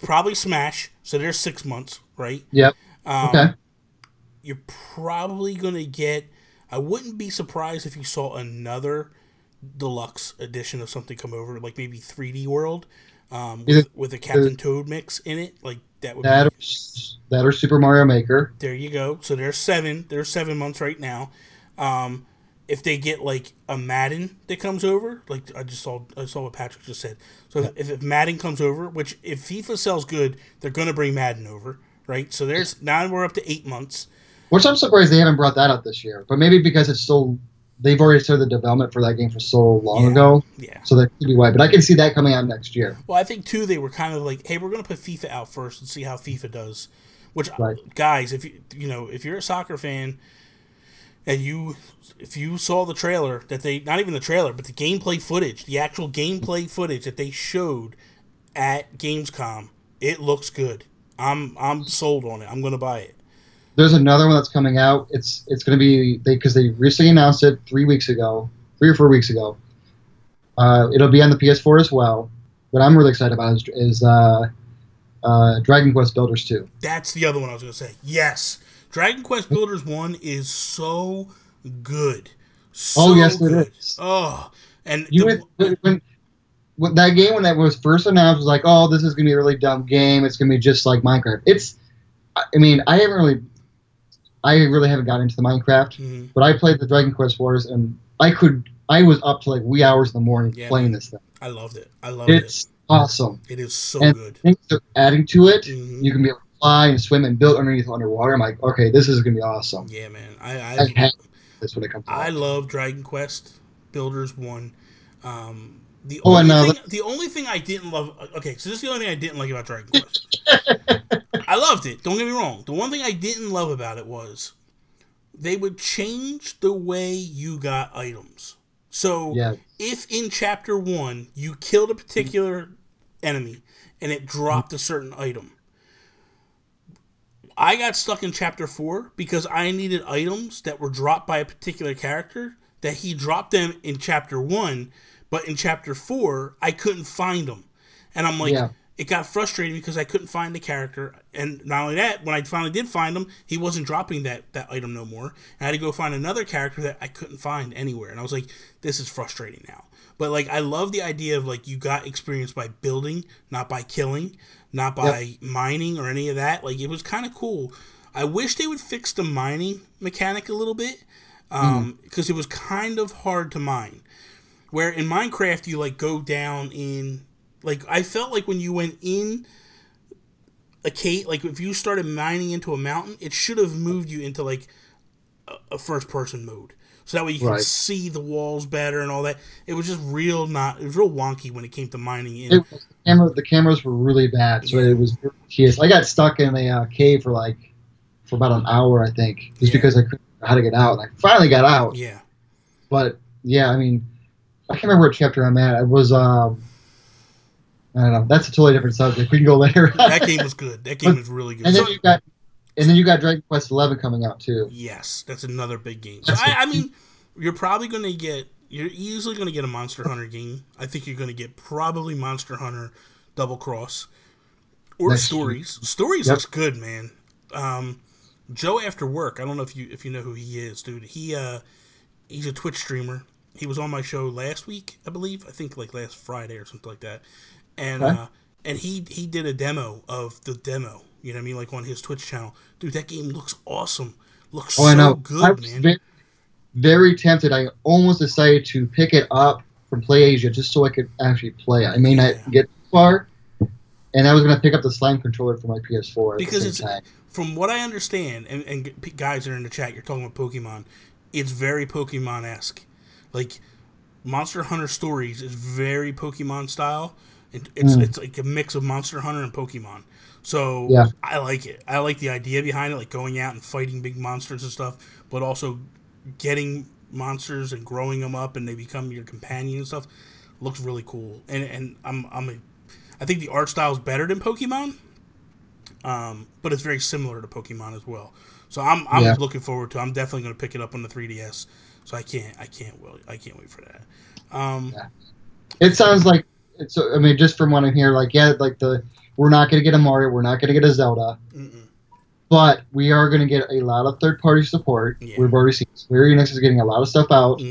Probably Smash, so there's 6 months, right? Yep. Okay. You're probably going to get... I wouldn't be surprised if you saw another deluxe edition of something come over, like maybe 3D World, with a Captain Toad mix in it. Like that would that or Super Mario Maker. There you go. So there's 7. There's 7 months right now. If they get like a Madden that comes over, like I saw what Patrick just said. So if Madden comes over, which if FIFA sells good, they're gonna bring Madden over, right? So now we're up to 8 months. Which I'm surprised they haven't brought that out this year. But maybe because they've already started the development for that game for so long ago. Yeah. So that could be why. But I can see that coming out next year. Well, I think, too, they were kind of like, hey, we're going to put FIFA out first and see how FIFA does. Which, guys, if you're a soccer fan and if you saw the trailer not even the trailer, but the gameplay footage, the actual gameplay footage that they showed at Gamescom, it looks good. I'm sold on it. I'm going to buy it. There's another one that's coming out. It's going to be because they recently announced it 3 or 4 weeks ago. It'll be on the PS4 as well. What I'm really excited about is Dragon Quest Builders 2. That's the other one I was going to say. Yes, Dragon Quest Builders 1 is so good. Yes, it is. Oh, and that game when that was first announced was like, oh, this is gonna be a really dumb game. It's gonna be just like Minecraft. I mean, I really haven't gotten into the Minecraft, but I played the Dragon Quest Wars, and I was up to like wee hours in the morning playing this thing. I loved it. It's awesome. It is so and good. Things they're adding to it. You can be able to fly and swim and build underwater. I'm like, okay, this is gonna be awesome. Yeah, man. That's what it comes. I love Dragon Quest Builders 1. The only thing I didn't love. Okay, so this is the only thing I didn't like about Dragon Quest. I loved it. Don't get me wrong. The one thing I didn't love about it was they would change the way you got items. So if in Chapter 1 you killed a particular enemy and it dropped a certain item, I got stuck in Chapter 4 because I needed items that were dropped by a particular character that he dropped them in Chapter 1, but in Chapter 4 I couldn't find them. And I'm like, it got frustrating because I couldn't find the character. And not only that, when I finally did find him, he wasn't dropping that item no more. And I had to go find another character that I couldn't find anywhere. And I was like, this is frustrating now. But like, I love the idea of like, you got experience by building, not by killing, not by mining or any of that. Like, it was kind of cool. I wish they would fix the mining mechanic a little bit, because it was kind of hard to mine. Where in Minecraft, you like go down in, like, I felt like when you went in a cave, like if you started mining into a mountain, it should have moved you into like a first person mode. So that way you can see the walls better and all that. It was just real wonky when it came to mining in. The cameras were really bad, so it was tedious. I got stuck in a cave for about an hour, I think, just because I couldn't know how to get out. And I finally got out. Yeah. But yeah, I mean, I can't remember what chapter I'm at. It was I don't know. That's a totally different subject. We can go later. That game was good. That game was really good. And then you got Dragon Quest 11 coming out too. Yes, that's another big game. So I mean, you're easily going to get a Monster Hunter game. I think you're going to get probably Monster Hunter Double Cross or Stories. Stories looks good, man. Joe After Work. I don't know if you know who he is, dude. He's a Twitch streamer. He was on my show last week, I believe. I think like last Friday or something like that. And he did a demo of the demo. You know what I mean? Like on his Twitch channel. Dude, that game looks awesome. Looks so good, man. Very tempted. I almost decided to pick it up from PlayAsia just so I could actually play it. I may not get far. And I was going to pick up the Slime controller for my PS4 because it's, from what I understand, and guys that are in the chat, you're talking about Pokemon, it's very Pokemon-esque. Like, Monster Hunter Stories is very Pokemon style. It's like a mix of Monster Hunter and Pokemon. So I like it. I like the idea behind it, like going out and fighting big monsters and stuff, but also getting monsters and growing them up and they become your companion and stuff. Looks really cool. And I think the art style is better than Pokemon, but it's very similar to Pokemon as well. So I'm looking forward to it. I'm definitely going to pick it up on the 3DS. So I can't wait for that. It sounds like it's. I mean, just from what I'm hearing, we're not going to get a Mario, we're not going to get a Zelda, but we are going to get a lot of third-party support. Yeah. We've already seen Square Enix is getting a lot of stuff out.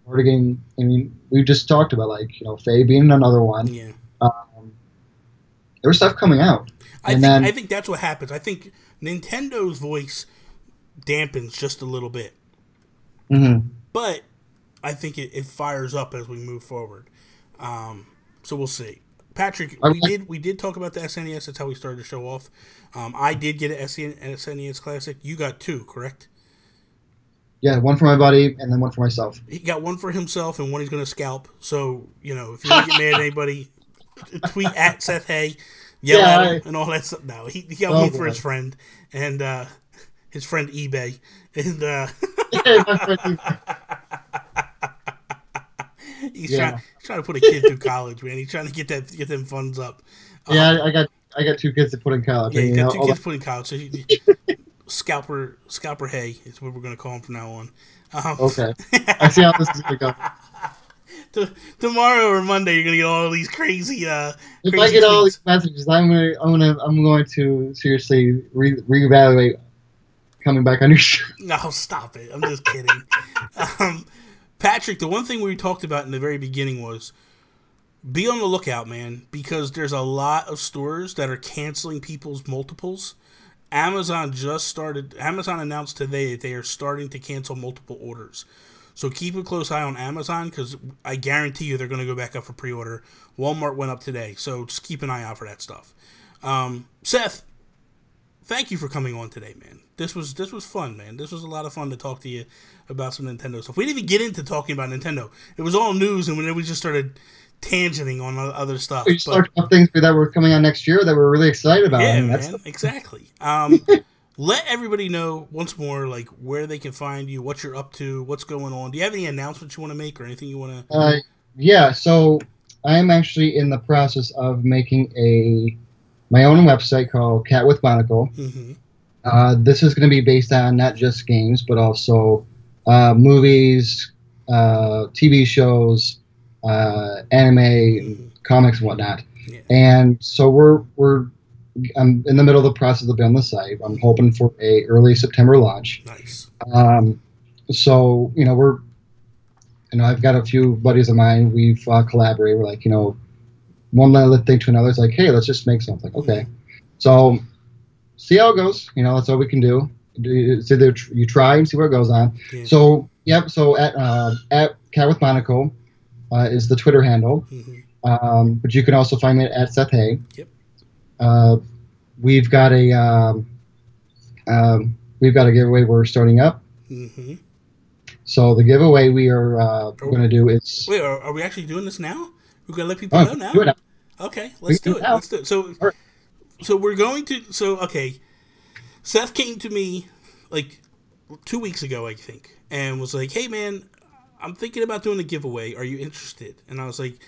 We're getting. I mean, we just talked about Faye being another one. Yeah. There's stuff coming out. I think that's what happens. I think Nintendo's voice dampens just a little bit. But I think it fires up as we move forward. So we'll see. Patrick, we did talk about the SNES. That's how we started the show off. I did get an SNES Classic. You got two, correct? Yeah, one for my buddy and then one for myself. He got one for himself and one he's going to scalp. So, if you want to get mad at anybody, tweet at Seth Hay, yell at him and all that stuff. No, he got one for his friend and his friend eBay. And he's trying to put a kid through college, man. He's trying to get them funds up. I got two kids to put in college. Yeah, you got two kids to put in college. So Scalper Hay is what we're going to call him from now on. Okay, I see how this is going to go. Tomorrow or Monday, you're going to get all these crazy. If I get all these messages, I'm going to seriously reevaluate coming back on your show. No, stop it. I'm just kidding. Patrick, the one thing we talked about in the very beginning was be on the lookout, man, because there's a lot of stores that are canceling people's multiples. Amazon announced today that they are starting to cancel multiple orders. So keep a close eye on Amazon, because I guarantee you they're going to go back up for pre-order. Walmart went up today, so just keep an eye out for that stuff. Seth, thank you for coming on today, man. This was fun, man. This was a lot of fun to talk to you about some Nintendo stuff. We didn't even get into talking about Nintendo. It was all news, and then we just started tangenting on other stuff. We talked about things that were coming on next year that we're really excited about. Yeah, man, exactly. Let everybody know once more, like, where they can find you, what you're up to, what's going on. Do you have any announcements you want to make, or anything you want to? Yeah. So I am actually in the process of making my own website called Cat with Monocle. Mm-hmm. This is going to be based on not just games, but also movies, TV shows, anime, comics, and whatnot. Yeah. And so I'm in the middle of the process of building the site. I'm hoping for a early September launch. Nice. So I've got a few buddies of mine. We've collaborated. We're like, one little thing to another. It's like, hey, let's just make something. Okay. So see how it goes. That's all we can do. It's either you try and see where it goes on. Yeah. So yep. So at Cat with Monocle is the Twitter handle. Mm-hmm. But you can also find me at Seth Hay. Yep. We've got a giveaway we're starting up. Mm-hmm. So the giveaway we are going to do is. Wait, are we actually doing this now? We're going to let people know now? Do it now. Okay, let's do it. Let's do it. So we're going to. So okay, Seth came to me like 2 weeks ago, I think, and was like, "Hey, man, I'm thinking about doing a giveaway. Are you interested?" And I was like,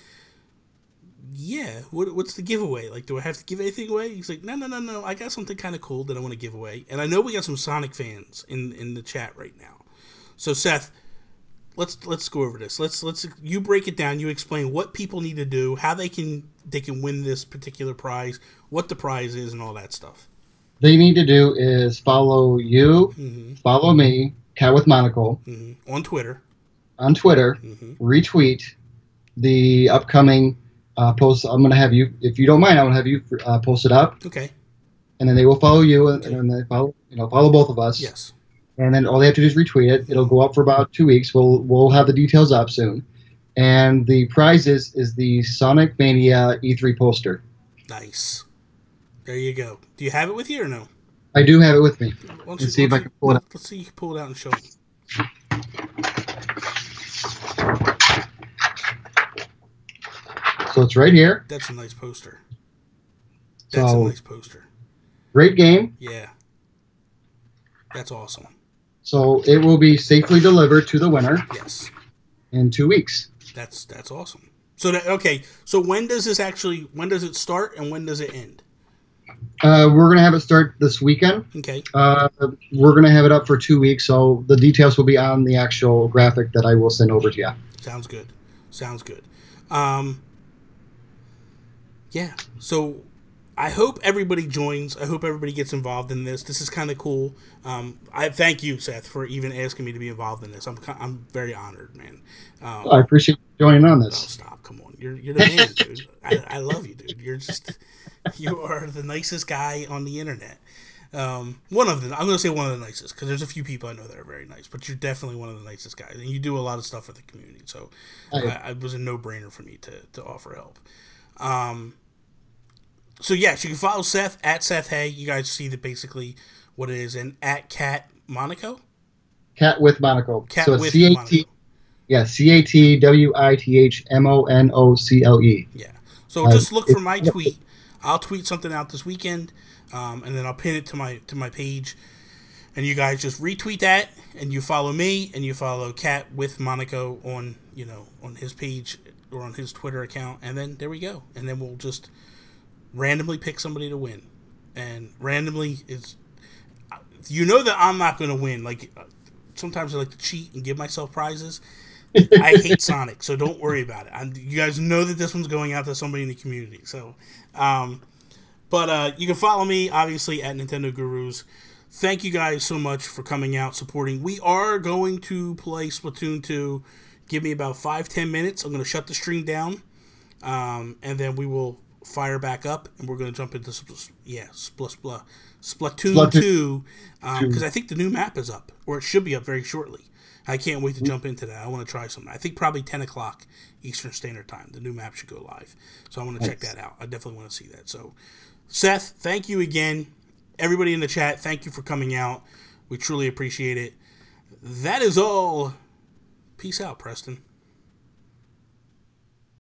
yeah, what's the giveaway? Like, do I have to give anything away? He's like, no, I got something kind of cool that I want to give away. And I know we got some Sonic fans in the chat right now. So, Seth, let's go over this. Let's you break it down. You explain what people need to do, how they can win this particular prize, what the prize is, and all that stuff. They need to do is follow you, mm-hmm. follow me, Cat with Monocle, mm-hmm. on Twitter, mm-hmm. retweet the upcoming post. I'm going to have you, if you don't mind, I'm going to have you post it up. Okay. And then they will follow you, and then they follow both of us. Yes. And then all they have to do is retweet it. It'll go up for about 2 weeks. We'll have the details up soon. And the prize is the Sonic Mania E3 poster. Nice. There you go. Do you have it with you or no? I do have it with me. Let's see if I can pull it out. Let's see if you can pull it out and show it. So it's right here. That's a nice poster. That's a nice poster. Great game. Yeah. That's awesome. So it will be safely delivered to the winner. Yes. In 2 weeks. That's awesome. So okay. So when does it start and when does it end? We're going to have it start this weekend. Okay. We're going to have it up for 2 weeks, so the details will be on the actual graphic that I will send over to you. Sounds good. Yeah. So I hope everybody joins. I hope everybody gets involved in this. This is kind of cool. I thank you, Seth, for even asking me to be involved in this. I'm very honored, man. I appreciate you joining on this. Oh, stop! Come on, you're the man, dude. I love you, dude. You are the nicest guy on the internet. One of them. I'm gonna say one of the nicest because there's a few people I know that are very nice, but you're definitely one of the nicest guys, and you do a lot of stuff for the community. So it was a no-brainer for me to offer help. So yes, you can follow Seth at Seth Hay. You guys see basically what it is, and at Cat Monaco. Cat with Monaco. Cat so with C-A-T, Monaco. Yeah, CATWITHMONOCLE. Yeah. So just look for my tweet. I'll tweet something out this weekend, and then I'll pin it to my page, and you guys just retweet that, and you follow me, and you follow Cat with Monaco on his page or on his Twitter account, and then there we go, and then we'll just randomly pick somebody to win, and randomly is, that I'm not going to win. Like sometimes I like to cheat and give myself prizes. I hate Sonic, so don't worry about it. You guys know that this one's going out to somebody in the community. So, but you can follow me obviously at Nintendo Gurus. Thank you guys so much for coming out supporting. We are going to play Splatoon 2. Give me about 5-10 minutes. I'm going to shut the stream down. and then we will fire back up, and we're going to jump into Splatoon 2, because I think the new map is up, or it should be up very shortly. I can't wait to jump into that. I want to try something. I think probably 10 o'clock Eastern Standard Time. The new map should go live. So I want to check that out. I definitely want to see that. So, Seth, thank you again. Everybody in the chat, thank you for coming out. We truly appreciate it. That is all. Peace out, Preston.